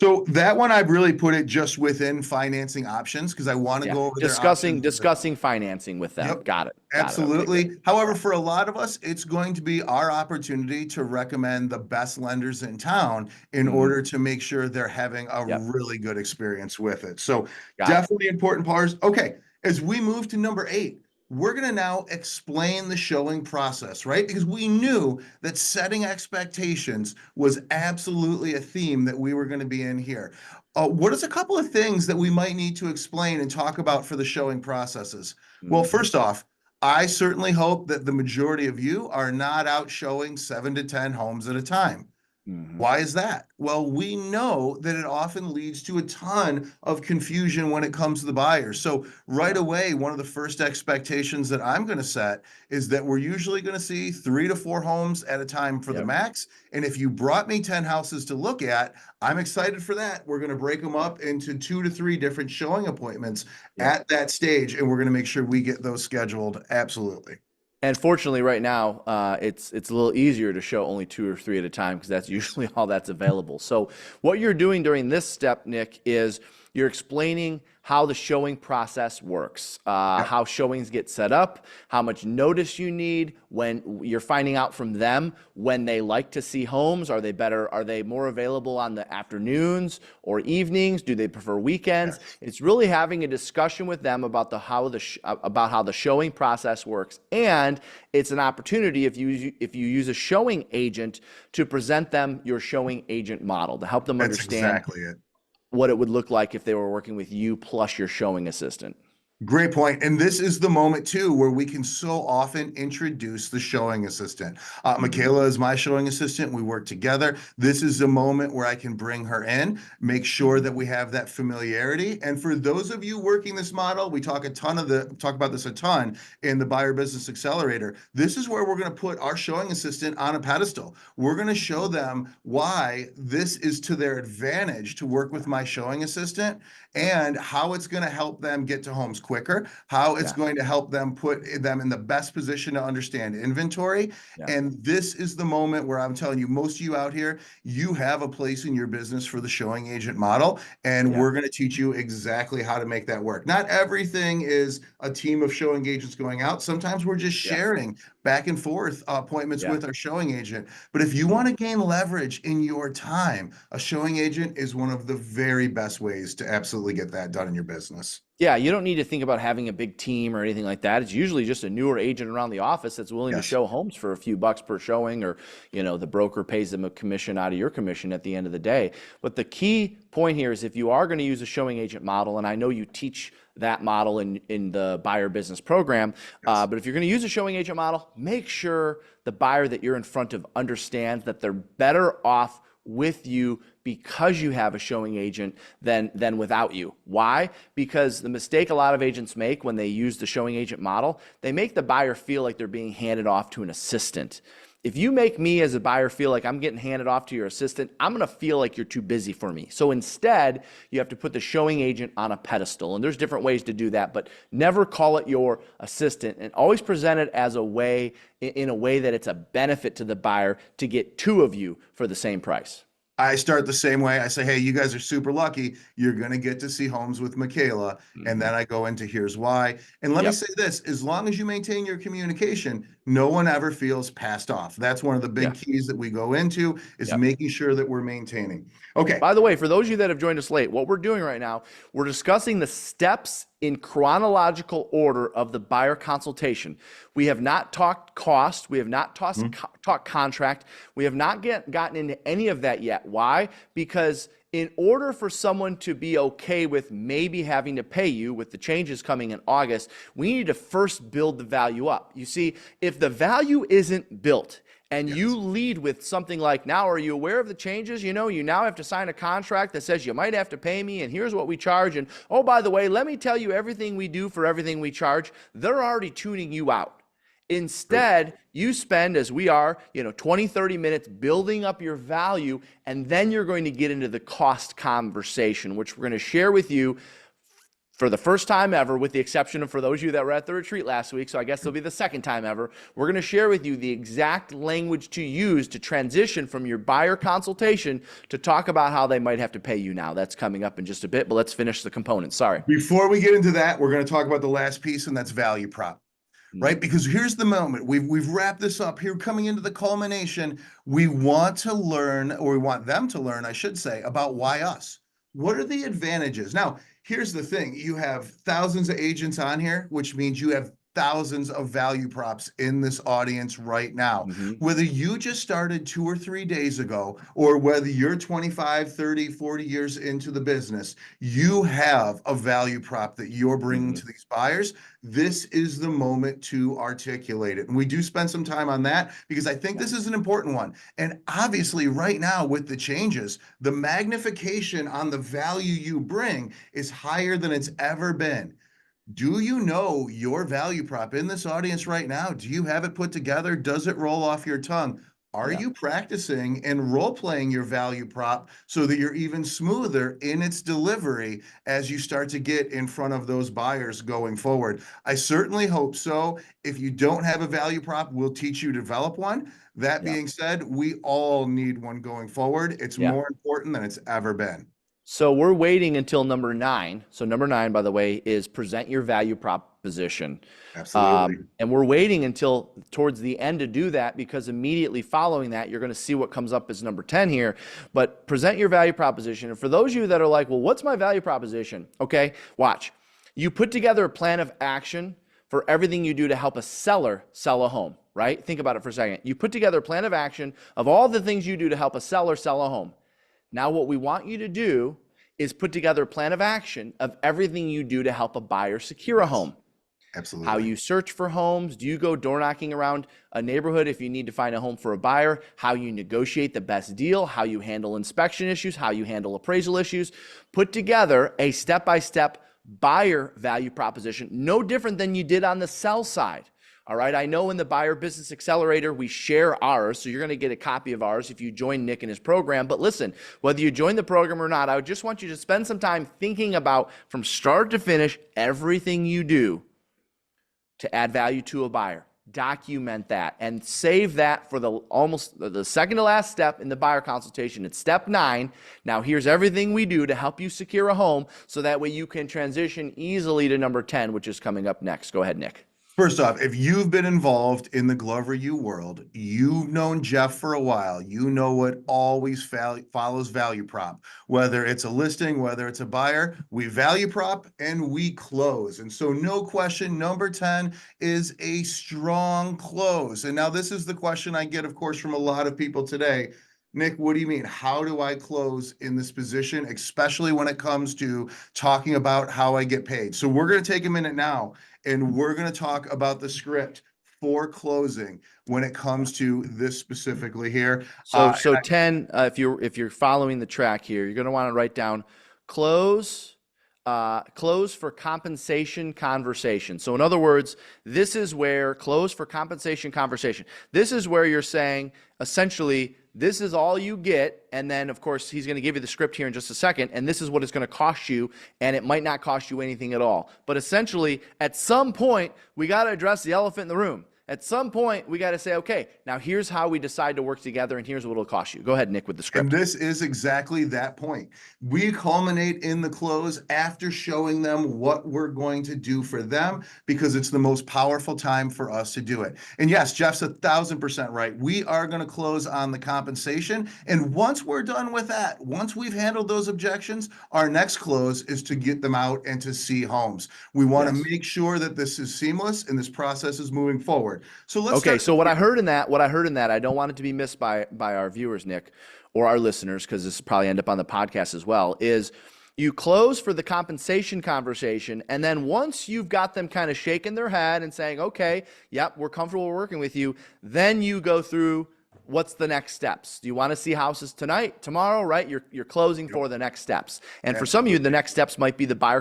So that one, I've really put it just within financing options because I want to Yeah, go over their discussing options. discussing financing with them. Yep, Got it. Got it. Okay, good. absolutely. However, for a lot of us, it's going to be our opportunity to recommend the best lenders in town in Mhm. order to make sure they're having a Yep. really good experience with it. So Got it. definitely important parts. Okay, as we move to number 8, we're going to now explain the showing process, right? Because we knew that setting expectations was absolutely a theme that we were going to be in here. What is a couple of things that we might need to explain and talk about for the showing processes? Well, Mhm. first off, I certainly hope that the majority of you are not out showing 7 to 10 homes at a time. Mhm. Why is that? Well, we know that it often leads to a ton of confusion when it comes to the buyer. So right Yeah. away, one of the first expectations that I'm going to set is that we're usually going to see 3 to 4 homes at a time for the Yep. max. And if you brought me 10 houses to look at, I'm excited for that. We're going to break them up into 2 to 3 different showing appointments Yep. at that stage. And we're going to make sure we get those scheduled. Absolutely. And fortunately, right now, it's a little easier to show only 2 or 3 at a time because that's usually all that's available. So what you're doing during this step, Nick, is you're explaining how the showing process works, Yep. how showings get set up, how much notice you need, when you're finding out from them when they like to see homes. Are they more available on the afternoons or evenings? Do they prefer weekends? Yes. It's really having a discussion with them about about how the showing process works. And it's an opportunity if you use a showing agent to present them your showing agent model to help them That's understand exactly it. what it would look like if they were working with you plus your showing assistant. Great point. And this is the moment too where we can so often introduce the showing assistant. Mhm. Michaela is my showing assistant. We work together. This is a moment where I can bring her in, make sure Mhm. that we have that familiarity. And for those of you working this model, we talk about this a ton in the Buyer Business Accelerator. This is where we're going to put our showing assistant on a pedestal. We're going to show Mhm. them why this is to their advantage to work with my showing assistant, Yep. and how it's going to help them get to homes quicker, how it's Yeah. going to help them put them in the best position to understand inventory. Yeah. And this is the moment where I'm telling you, most of you out here, you have a place in your business for the showing agent model, and Yeah. we're going to teach you exactly how to make that work. Not everything is a team of showing agents going out. Sometimes we're just Yeah. sharing back and forth appointments Yeah. with our showing agent. But if you want to gain leverage in your time, a showing agent is one of the very best ways to absolutely get that done in your business. Yeah, you don't need to think about having a big team or anything like that. It's usually just a newer agent around the office that's willing to Yes. show homes for a few bucks per showing, or, the broker pays them a commission out of your commission at the end of the day. But the key point here is if you are going to use a showing agent model, and I know you teach that model in the buyer business program, Yes. but if you're going to use a showing agent model, make sure the buyer that you're in front of understands that they're better off with you because you have a showing agent than without you. Why? Because the mistake a lot of agents make when they use the showing agent model, they make the buyer feel like they're being handed off to an assistant. If you make me as a buyer feel like I'm getting handed off to your assistant, I'm going to feel like you're too busy for me. So instead, you have to put the showing agent on a pedestal. And there's different ways to do that, but never call it your assistant, and always present it as a way, in a way that it's a benefit to the buyer to get two of you for the same price. I start the same way. I say, hey, you guys are super lucky. You're going to get to see homes with Michaela. And Mhm. then I go into here's why. And let me Yep. say this, as long as you maintain your communication, no one ever feels passed off. That's one of the Yeah. big keys that we go into, is Yep. making sure that we're maintaining. Okay. By the way, for those of you that have joined us late, what we're doing right now, we're discussing the steps in chronological order of the buyer consultation. We have not talked cost. We have not talked contract. We have not gotten into any of that yet. Why? Because in order for someone to be okay with maybe having to pay you with the changes coming in August, we need to first build the value up. You see, if the value isn't built, and you Yes. lead with something like, now, are you aware of the changes? You now have to sign a contract that says you might have to pay me, and here's what we charge. And oh, by the way, let me tell you everything we do for everything we charge. They're already tuning you out. True. Instead, you spend, as we are, 20, 30 minutes building up your value, and then you're going to get into the cost conversation, which we're going to share with you for the first time ever, with the exception of for those of you that were at the retreat last week, so I guess it'll be the second time ever, we're going to share with you the exact language to use to transition from your buyer consultation to talk about how they might have to pay you now. That's coming up in just a bit, but let's finish the components. Sorry. Before we get into that, we're going to talk about the last piece, and that's value prop. Mm. Right? Because here's the moment. We've wrapped this up here, coming into the culmination. We want to learn, or we want them to learn, I should say, about why us. What are the advantages? Now, here's the thing. You have thousands of agents on here, which means you have thousands of value props in this audience right now. Mm-hmm. Whether you just started 2 or 3 days ago, or whether you're 25, 30, 40 years into the business, you have a value prop that you're bringing Mm-hmm. to these buyers. This is the moment to articulate it. And we do spend some time on that because I think Yeah. this is an important one. And obviously, right now with the changes, the magnification on the value you bring is higher than it's ever been. Do you know your value prop in this audience right now? Do you have it put together? Does it roll off your tongue? Are Yeah. you practicing and role playing your value prop so that you're even smoother in its delivery as you start to get in front of those buyers going forward? I certainly hope so. If you don't have a value prop, we'll teach you to develop one. That Yeah. being said, we all need one going forward. It's Yeah. more important than it's ever been. So we're waiting until number 9. So number 9, by the way, is present your value proposition. Absolutely. And we're waiting until towards the end to do that, because immediately following that, you're going to see what comes up as number 10 here. But present your value proposition. And for those of you that are like, well, what's my value proposition? Okay, watch. You put together a plan of action for everything you do to help a seller sell a home, right? Think about it for a second. You put together a plan of action of all the things you do to help a seller sell a home. Now, what we want you to do is put together a plan of action of everything you do to help a buyer secure a home. How Absolutely. you search for homes. Do you go door knocking around a neighborhood if you need to find a home for a buyer? How you negotiate the best deal, how you handle inspection issues, how you handle appraisal issues. Put together a step-by-step buyer value proposition, no different than you did on the sell side. All right, I know in the Buyer Business Accelerator, we share ours, so you're going to get a copy of ours if you join Nick in his program. But listen, whether you join the program or not, I would just want you to spend some time thinking about, from start to finish, everything you do to add value to a buyer. Document that and save that for the second to last step in the buyer consultation. It's step 9. Now here's everything we do to help you secure a home so that way you can transition easily to number 10, which is coming up next. Go ahead, Nick. First off, if you've been involved in the Glover U world, you've known Jeff for a while, you know what always follows value prop. Whether it's a listing, whether it's a buyer, we value prop and we close. And so no question, number 10 is a strong close. And now this is the question I get, of course, from a lot of people today. Nick, what do you mean? How do I close in this position, especially when it comes to talking about how I get paid? So we're going to take a minute now and we're going to talk about the script for closing when it comes to this specifically here. So 10, if you're following the track here, you're going to want to write down close for compensation conversation. So in other words, this is where close for compensation conversation. This is where you're saying essentially this is all you get, and then of course he's going to give you the script here in just a second, and this is what it's going to cost you, and it might not cost you anything at all. But essentially, at some point, we got to address the elephant in the room. At some point, we got to say, okay, now here's how we decide to work together, and here's what it'll cost you. Go ahead, Nick, with the script. And this is exactly that point. We culminate in the close after showing them what we're going to do for them because it's the most powerful time for us to do it. And yes, Jeff's 1,000% right. We are going to close on the compensation. And once we're done with that, once we've handled those objections, our next close is to get them out and to see homes. We want to make sure that this is seamless and this process is moving forward. So let's okay. So what I heard in that, I don't want it to be missed by our viewers, Nick, or our listeners, because this will probably end up on the podcast as well, is you close for the compensation conversation. And then once you've got them kind of shaking their head and saying, okay, yep, we're comfortable working with you, then you go through what's the next steps. Do you want to see houses tonight, tomorrow, right? You're closing for the next steps. And for some of you, the next steps might be the buyer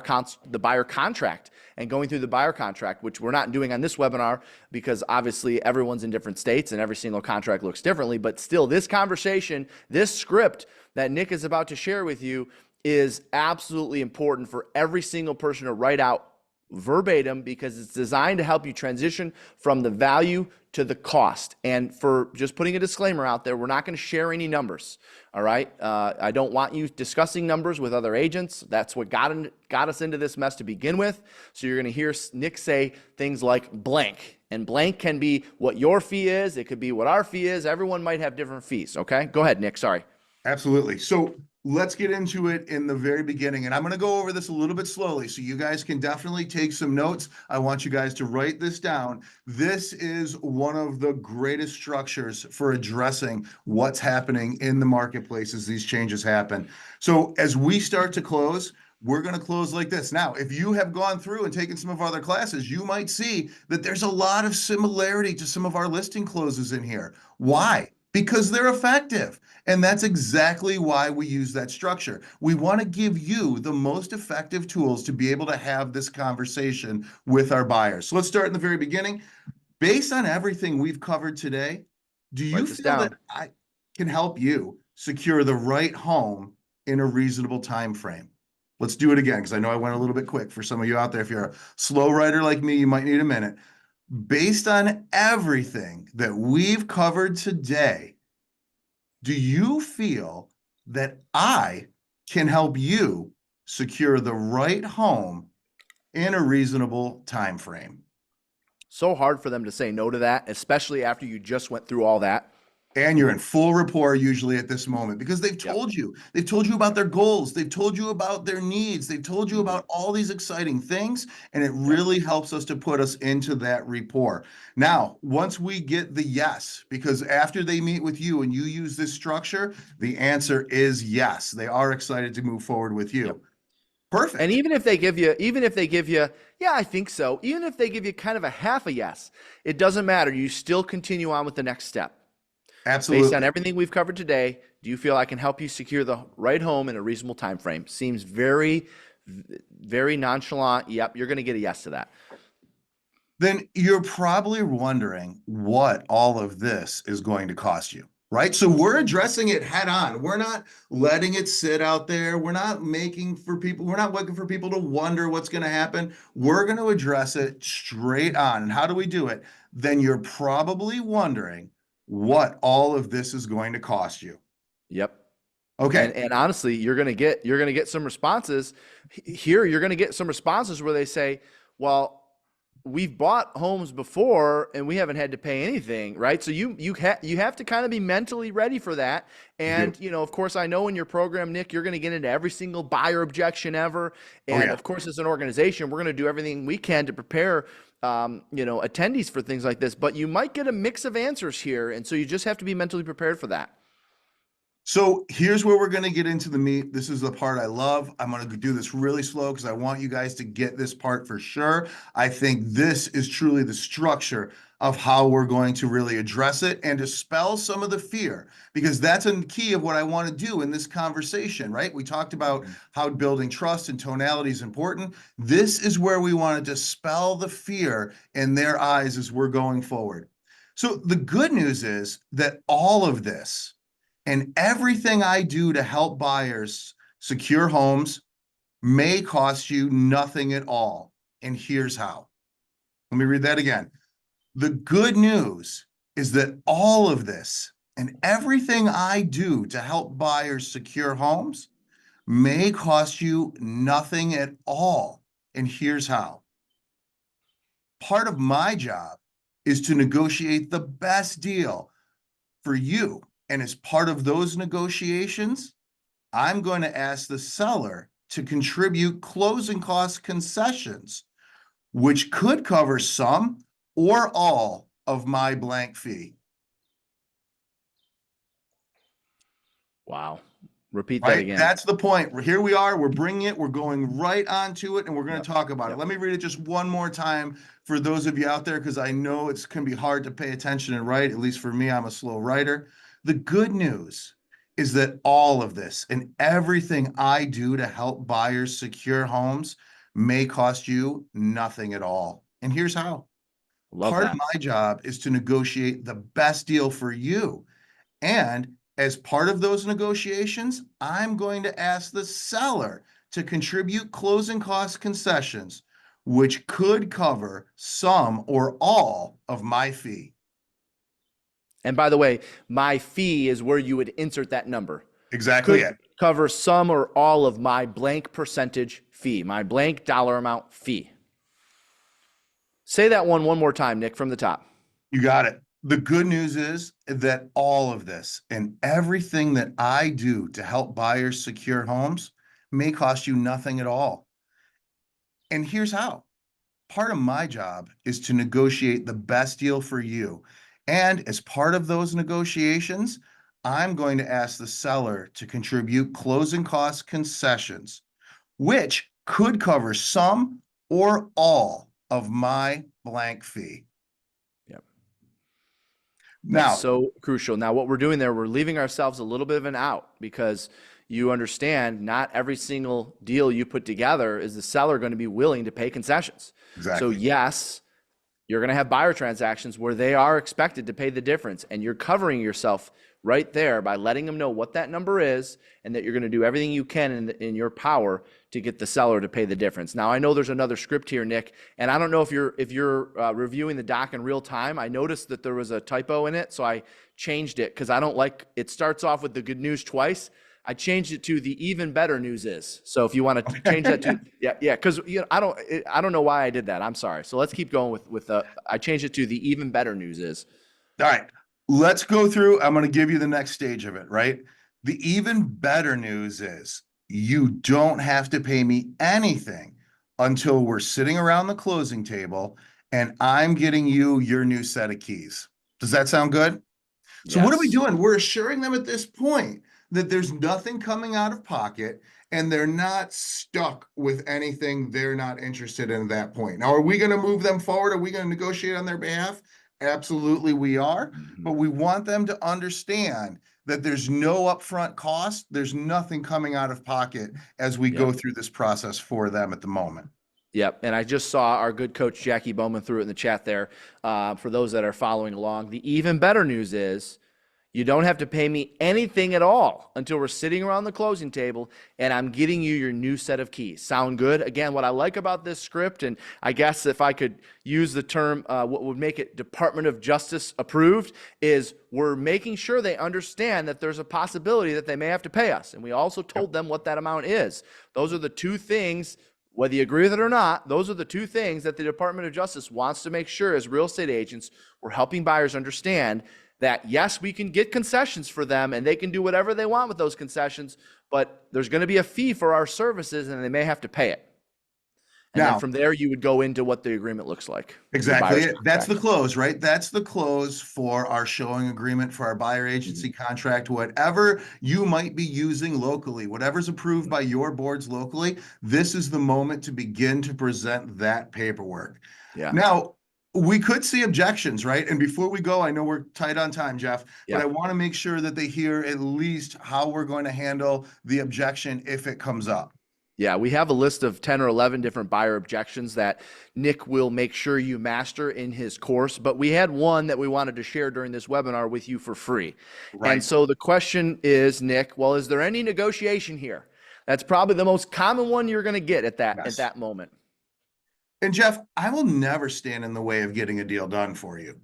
contract and going through the buyer contract, which we're not doing on this webinar because obviously everyone's in different states and every single contract looks differently. But still, this conversation, this script that Nick is about to share with you is absolutely important for every single person to write out verbatim because it's designed to help you transition from the value to the cost. And for just putting a disclaimer out there, we're not going to share any numbers. All right. I don't want you discussing numbers with other agents. That's what got us into this mess to begin with. So you're going to hear Nick say things like blank, and blank can be what your fee is. It could be what our fee is. Everyone might have different fees. Okay. Go ahead, Nick. Sorry. Absolutely. So let's get into it in the very beginning. And I'm going to go over this a little bit slowly so you guys can definitely take some notes. I want you guys to write this down. This is one of the greatest structures for addressing what's happening in the marketplace as these changes happen. So as we start to close, we're going to close like this. Now, if you have gone through and taken some of our other classes, you might see that there's a lot of similarity to some of our listing closes in here. Why? Because they're effective. And that's exactly why we use that structure. We want to give you the most effective tools to be able to have this conversation with our buyers. So let's start in the very beginning. Based on everything we've covered today, do you feel that I can help you secure the right home in a reasonable time frame? Let's do it again, because I know I went a little bit quick for some of you out there. If you're a slow writer like me, you might need a minute. Based on everything that we've covered today, do you feel that I can help you secure the right home in a reasonable time frame? So hard for them to say no to that, especially after you just went through all that. And you're in full rapport usually at this moment because Yep. they've told you about their goals, they've told you about their needs, they've told you Mhm. about all these exciting things, and it Yep. really helps us to put us into that rapport. Now, once we get the yes, because after they meet with you and you use this structure, the answer is yes. They are excited to move forward with Yep. you. And Perfect. even if they give you, yeah, I think so. Even if they give you kind of a half a yes, it doesn't matter. You still continue on with the next step. Based on Absolutely. everything we've covered today, do you feel I can help you secure the right home in a reasonable time frame? Seems very, very nonchalant. Yep, you're going to get a yes to that. Then you're probably wondering what all of this is going to cost you, right? So we're addressing it head on. We're not letting it sit out there. We're not we're not looking for people to wonder what's going to happen. We're going to address it straight on. And how do we do it? Then you're probably wondering what all of this is going to cost you. Yep. Okay. And honestly, you're gonna get some responses here. You're gonna get some responses where they say, "Well, we've bought homes before and we haven't had to pay anything," right? So you have to kind of be mentally ready for that. You do. And of course, I know in your program, Nick, you're going to get into every single buyer objection ever. Oh, And yeah. of course, as an organization, we're going to do everything we can to prepare. Attendees for things like this, but you might get a mix of answers here, and so you just have to be mentally prepared for that. So here's where we're going to get into the meat. This is the part I love. I'm going to do this really slow because I want you guys to get this part for sure. I think this is truly the structure of how we're going to really address it and dispel some of the fear, because that's a key of what I want to do in this conversation, right? We talked about how building trust and tonality is important. This is where we want to dispel the fear in their eyes as we're going forward. So the good news is that all of this, and everything I do to help buyers secure homes may cost you nothing at all. And here's how. Let me read that again. The good news is that all of this and everything I do to help buyers secure homes may cost you nothing at all. And here's how. Part of my job is to negotiate the best deal for you. And as part of those negotiations, I'm going to ask the seller to contribute closing cost concessions, which could cover some or all of my blank fee. Wow. Repeat that Right? again. That's the point. Here we are. We're bringing it. We're going right onto it, and we're going Yep. to talk about it. Yep. Let me read it just one more time for those of you out there, because I know it can be hard to pay attention and write. At least for me, I'm a slow writer. The good news is that all of this and everything I do to help buyers secure homes may cost you nothing at all. And here's how. Love Part of that. my job is to negotiate the best deal for you. And as part of those negotiations, I'm going to ask the seller to contribute closing cost concessions, which could cover some or all of my fee. And by the way, my fee is where you would insert that number. Exactly Could it. cover some or all of my blank percentage fee, my blank dollar amount fee. Say that one more time, Nick, from the top. You got it. The good news is that all of this and everything that I do to help buyers secure homes may cost you nothing at all. And here's how. Part of my job is to negotiate the best deal for you. And as part of those negotiations, I'm going to ask the seller to contribute closing cost concessions, which could cover some or all of my blank fee. Yep. That's Now, so crucial. Now, what we're doing there, we're leaving ourselves a little bit of an out because you understand not every single deal you put together is the seller going to be willing to pay concessions. So, exactly. yes, you're going to have buyer transactions where they are expected to pay the difference, and you're covering yourself right there by letting them know what that number is and that you're going to do everything you can in your power to get the seller to pay the difference. Now, I know there's another script here, Nick, and I don't know if you're reviewing the doc in real time. I noticed that there was a typo in it, so I changed it because I don't like it. Starts off with the good news twice. I changed it to the even better news is. So if you want to change that to yeah, because I don't know why I did that. I'm sorry. So let's keep going with I changed it to the even better news is. All right. let's go through. I'm going to give you the next stage of it, right? The even better news is you don't have to pay me anything until we're sitting around the closing table and I'm getting you your new set of keys. Does that sound good? So what are we Yes. doing? We're assuring them at this point that there's nothing coming out of pocket and they're not stuck with anything they're not interested in at that point. Now, are we going to move them forward? Are we going to negotiate on their behalf? Absolutely, we are. But Mhm. we want them to understand that there's no upfront cost. There's nothing coming out of pocket as we Yep. go through this process for them at the moment. Yep. And I just saw our good coach Jackie Bowman threw it in the chat there. For those that are following along, the even better news is you don't have to pay me anything at all until we're sitting around the closing table and I'm getting you your new set of keys. Sound good? Again, what I like about this script, and I guess if I could use the term, what would make it Department of Justice approved, is we're making sure they understand that there's a possibility that they may have to pay us. And we also told them what that amount is. Those are the two things. Whether you agree with it or not, those are the two things that the Department of Justice wants to make sure as real estate agents, we're helping buyers understand that yes, we can get concessions for them and they can do whatever they want with those concessions, but there's going to be a fee for our services and they may have to pay it. And then Now, from there, you would go into what the agreement looks like. exactly. That's the close, right? That's the close for our showing agreement for our buyer agency contract, whatever you might be using locally, whatever's approved by your boards locally. This is the moment to begin to present that paperwork. Yeah. Now, we could see objections, right? And before we go, I know we're tight on time, Jeff, but Yeah. I want to make sure that they hear at least how we're going to handle the objection if it comes up. Yeah, we have a list of 10 or 11 different buyer objections that Nick will make sure you master in his course. But we had one that we wanted to share during this webinar with you for free. Right. And so the question is, Nick, well, is there any negotiation here? That's probably the most common one you're going to get at that moment. And Jeff, I will never stand in the way of getting a deal done for you.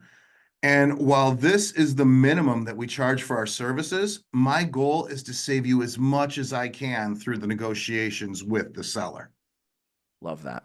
And while this is the minimum that we charge for our services, my goal is to save you as much as I can through the negotiations with the seller. Love that.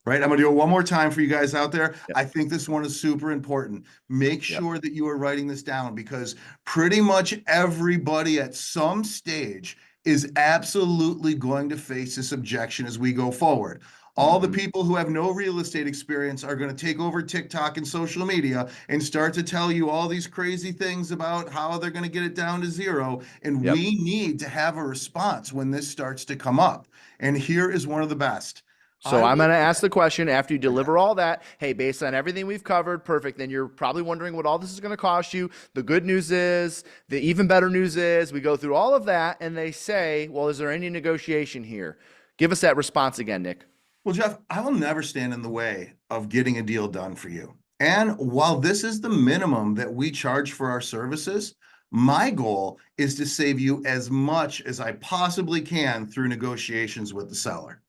Right? I'm going to do it one more time for you guys out there. Yep. I think this one is super important. Make sure that you are writing this down because pretty much everybody at some stage is absolutely going to face this objection as we go forward. All the people who have no real estate experience are going to take over TikTok and social media and start to tell you all these crazy things about how they're going to get it down to zero. And we need to have a response when this starts to come up. And here is one of the best. So I'm going to ask the question after you deliver all that. Hey, based on everything we've covered, perfect. Then you're probably wondering what all this is going to cost you. The good news is, the even better news is, we go through all of that and they say, well, is there any negotiation here? Give us that response again, Nick. Well, Jeff, I will never stand in the way of getting a deal done for you. And while this is the minimum that we charge for our services, my goal is to save you as much as I possibly can through negotiations with the seller.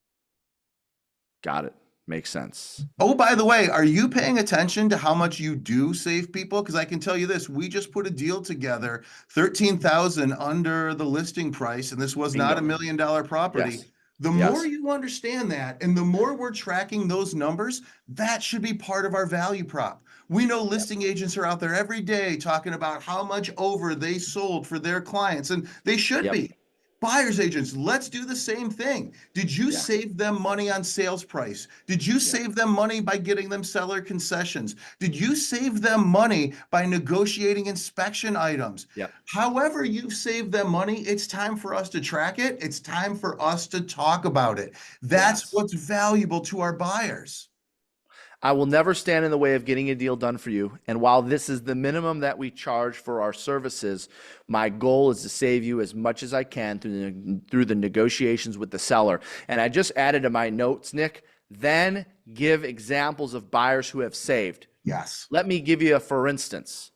Got it. Makes sense. Oh, by the way, are you paying attention to how much you do save people? Because I can tell you this, we just put a deal together, $13,000 under the listing price, and this was not $1 million property. Yes. The more you understand that, and the more we're tracking those numbers, that should be part of our value prop. We know listing agents are out there every day talking about how much over they sold for their clients, and they should be. Buyers agents, let's do the same thing. Did you save them money on sales price? Did you save them money by getting them seller concessions? Did you save them money by negotiating inspection items? However you've saved them money, it's time for us to track it. It's time for us to talk about it. That's what's valuable to our buyers. I will never stand in the way of getting a deal done for you. And while this is the minimum that we charge for our services, my goal is to save you as much as I can through the negotiations with the seller. And I just added to my notes, Nick, then give examples of buyers who have saved. Yes. Let me give you a for instance.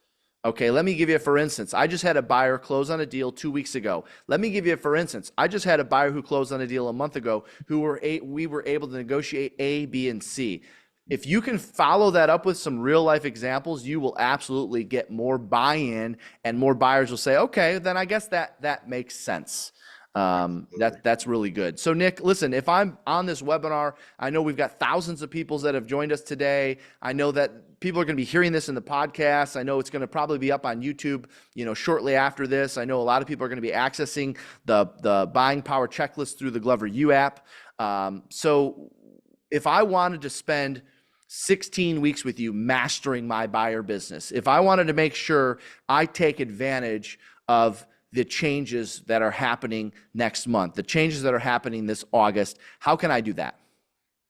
Okay, let me give you a for instance. I just had a buyer close on a deal 2 weeks ago. Let me give you a for instance. I just had a buyer who closed on a deal a month ago we were able to negotiate A, B, and C. If you can follow that up with some real life examples, you will absolutely get more buy-in and more buyers will say, okay, then I guess that makes sense. Absolutely. That's really good. So Nick, listen, if I'm on this webinar, I know we've got thousands of people that have joined us today. I know that people are going to be hearing this in the podcast. I know it's going to probably be up on YouTube, shortly after this. I know a lot of people are going to be accessing the buying power checklist through the Glover U app. So if I wanted to spend 16 weeks with you mastering my buyer business, if I wanted to make sure I take advantage of the changes that are happening next month, the changes that are happening this August, how can I do that?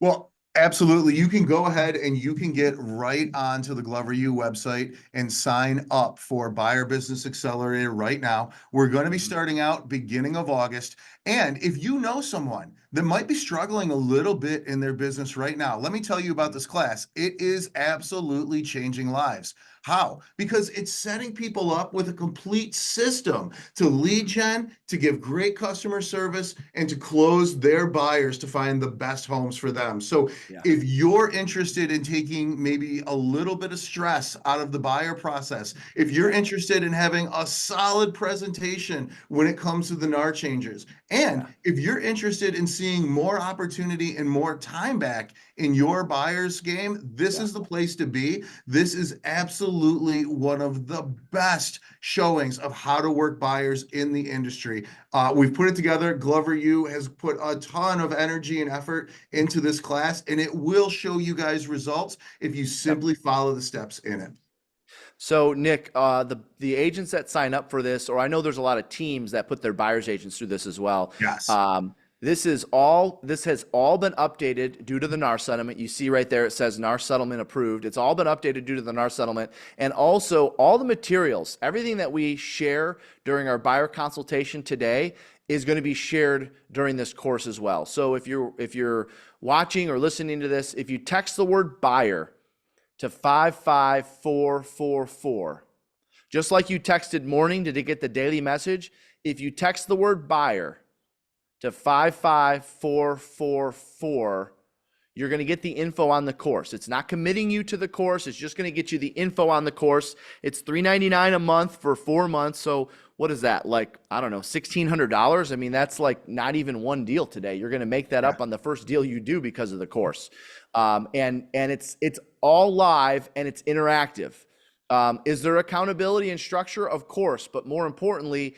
Well, absolutely. You can go ahead and you can get right onto the Glover U website and sign up for Buyer Business Accelerator right now. We're going to be starting out beginning of August. And if you know someone that might be struggling a little bit in their business right now, let me tell you about this class. It is absolutely changing lives. How? Because it's setting people up with a complete system to lead gen, to give great customer service, and to close their buyers to find the best homes for them. So Yeah. if you're interested in taking maybe a little bit of stress out of the buyer process, if you're interested in having a solid presentation when it comes to the NAR changes, and Yeah. if you're interested in seeing more opportunity and more time back in your buyer's game, this Yeah. is the place to be. This is absolutely one of the best showings of how to work buyers in the industry. We've put it together. Glover U has put a ton of energy and effort into this class, and it will show you guys results if you Yep. simply follow the steps in it. So Nick, the agents that sign up for this, or I know there's a lot of teams that put their buyers agents through this as well. Yes. This has all been updated due to the NAR settlement. You see right there, it says NAR settlement approved. It's all been updated due to the NAR settlement. And also all the materials, everything that we share during our buyer consultation today is going to be shared during this course as well. So if you're watching or listening to this, if you text the word buyer to 55444, just like you texted morning to get the daily message, if you text the word buyer to 55444, you're going to get the info on the course. It's not committing you to the course. It's just going to get you the info on the course. It's $399 a month for 4 months. So what is that? Like, I don't know, $1,600? I mean, that's like not even one deal today. You're going to make that up on the first deal you do because of the course. And it's all live and it's interactive. Is there accountability and structure? Of course. But more importantly,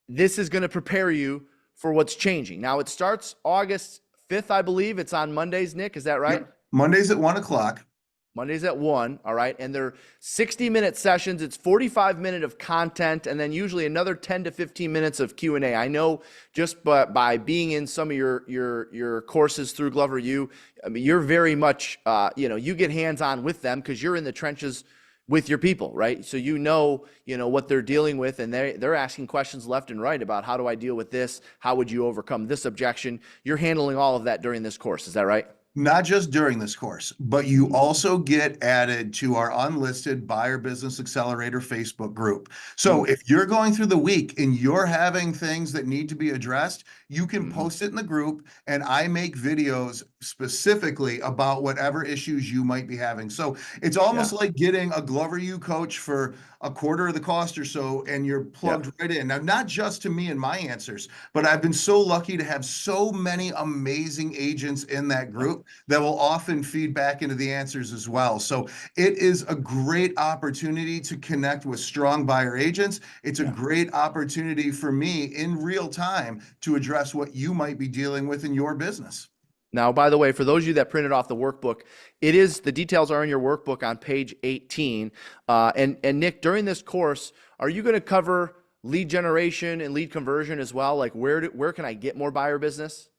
this is going to prepare you for what's changing. Now, it starts August 5th, I believe. It's on Mondays, Nick. Is that right? Yep. Mondays at 1 o'clock. Mondays at 1. All right. And they're 60-minute sessions. It's 45 minutes of content and then usually another 10 to 15 minutes of Q&A. I know just by being in some of your courses through Glover U, I mean, you're very much, you get hands-on with them because you're in the trenches with your people, right? So you know what they're dealing with, and they're asking questions left and right about how do I deal with this? How would you overcome this objection? You're handling all of that during this course. Is that right? Not just during this course, but you also get added to our unlisted Buyer Business Accelerator Facebook group. So if you're going through the week and you're having things that need to be addressed, you can post it in the group, and I make videos specifically about whatever issues you might be having. So it's almost like getting a Glover U coach for a quarter of the cost or so, and you're plugged right in. Now, not just to me and my answers, but I've been so lucky to have so many amazing agents in that group that will often feed back into the answers as well. So it is a great opportunity to connect with strong buyer agents. It's a great opportunity for me in real time to address what you might be dealing with in your business. Now, by the way, for those of you that printed off the workbook, the details are in your workbook on page 18. And Nick, during this course, are you going to cover lead generation and lead conversion as well? Like where can I get more buyer business?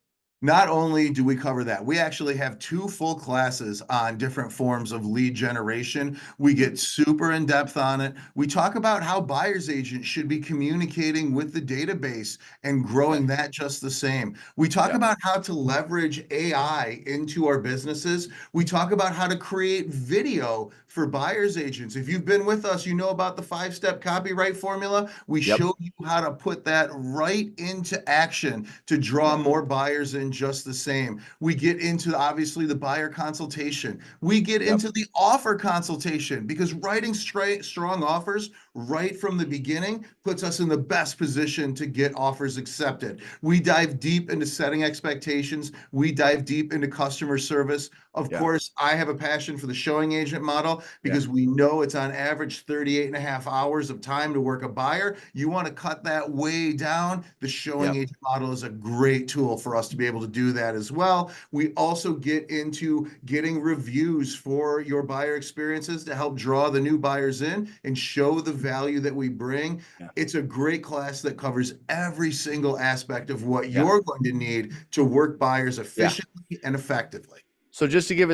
Not only do we cover that, we actually have 2 full classes on different forms of lead generation. We get super in depth on it. We talk about how buyer's agents should be communicating with the database and growing that just the same. We talk about how to leverage AI into our businesses. We talk about how to create video for buyer's agents. If you've been with us, you know about the 5-step copyright formula. We show you how to put that right into action to draw more buyers in just the same. We get into obviously the buyer consultation. We get into the offer consultation because writing strong offers right from the beginning puts us in the best position to get offers accepted. We dive deep into setting expectations. We dive deep into customer service. Of Yeah. course, I have a passion for the showing agent model Yeah. because we know it's on average 38 and a half hours of time to work a buyer. You want to cut that way down. The showing Yep. agent model is a great tool for us to be able to do that as well. We also get into getting reviews for your buyer experiences to help draw the new buyers in and show the value that we bring. Yeah. It's a great class that covers every single aspect of what Yeah. you're going to need to work buyers Yeah. efficiently and effectively. So just to give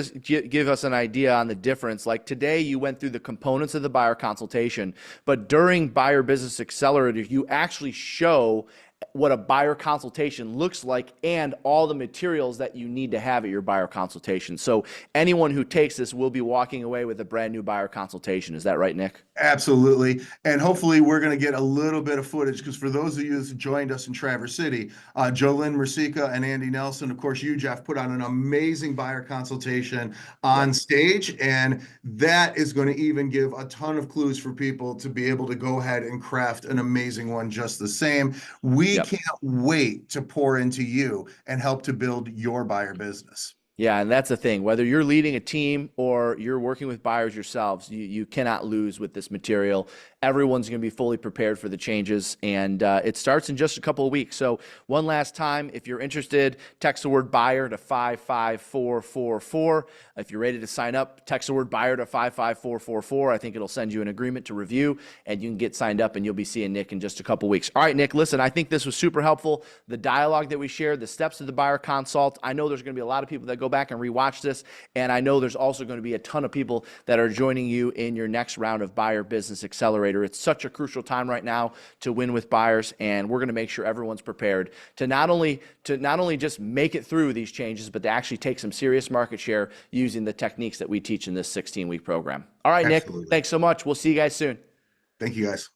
us an idea on the difference, like today you went through the components of the buyer consultation, but during Buyer Business Accelerator, you actually show what a buyer consultation looks like and all the materials that you need to have at your buyer consultation. So anyone who takes this will be walking away with a brand new buyer consultation. Is that right, Nick? Absolutely. And hopefully we're going to get a little bit of footage because for those of you that joined us in Traverse City, Jolynn Mercica and Andy Nelson, of course, you, Jeff, put on an amazing buyer consultation on Yep. stage. And that is going to even give a ton of clues for people to be able to go ahead and craft an amazing one just the same. We Yep. can't wait to pour into you and help to build your buyer business. Yeah, and that's the thing. Whether you're leading a team or you're working with buyers yourselves, you cannot lose with this material. Everyone's going to be fully prepared for the changes, and it starts in just a couple of weeks. So one last time, if you're interested, text the word buyer to 55444. If you're ready to sign up, text the word buyer to 55444. I think it'll send you an agreement to review, and you can get signed up, and you'll be seeing Nick in just a couple of weeks. All right, Nick, listen, I think this was super helpful. The dialogue that we shared, the steps of the buyer consult. I know there's going to be a lot of people that go back and rewatch this, and I know there's also going to be a ton of people that are joining you in your next round of Buyer Business Accelerator. It's such a crucial time right now to win with buyers, and we're going to make sure everyone's prepared to not only just make it through these changes, but to actually take some serious market share using the techniques that we teach in this 16-week program. All right, Absolutely. Nick, thanks so much. We'll see you guys soon. Thank you, guys.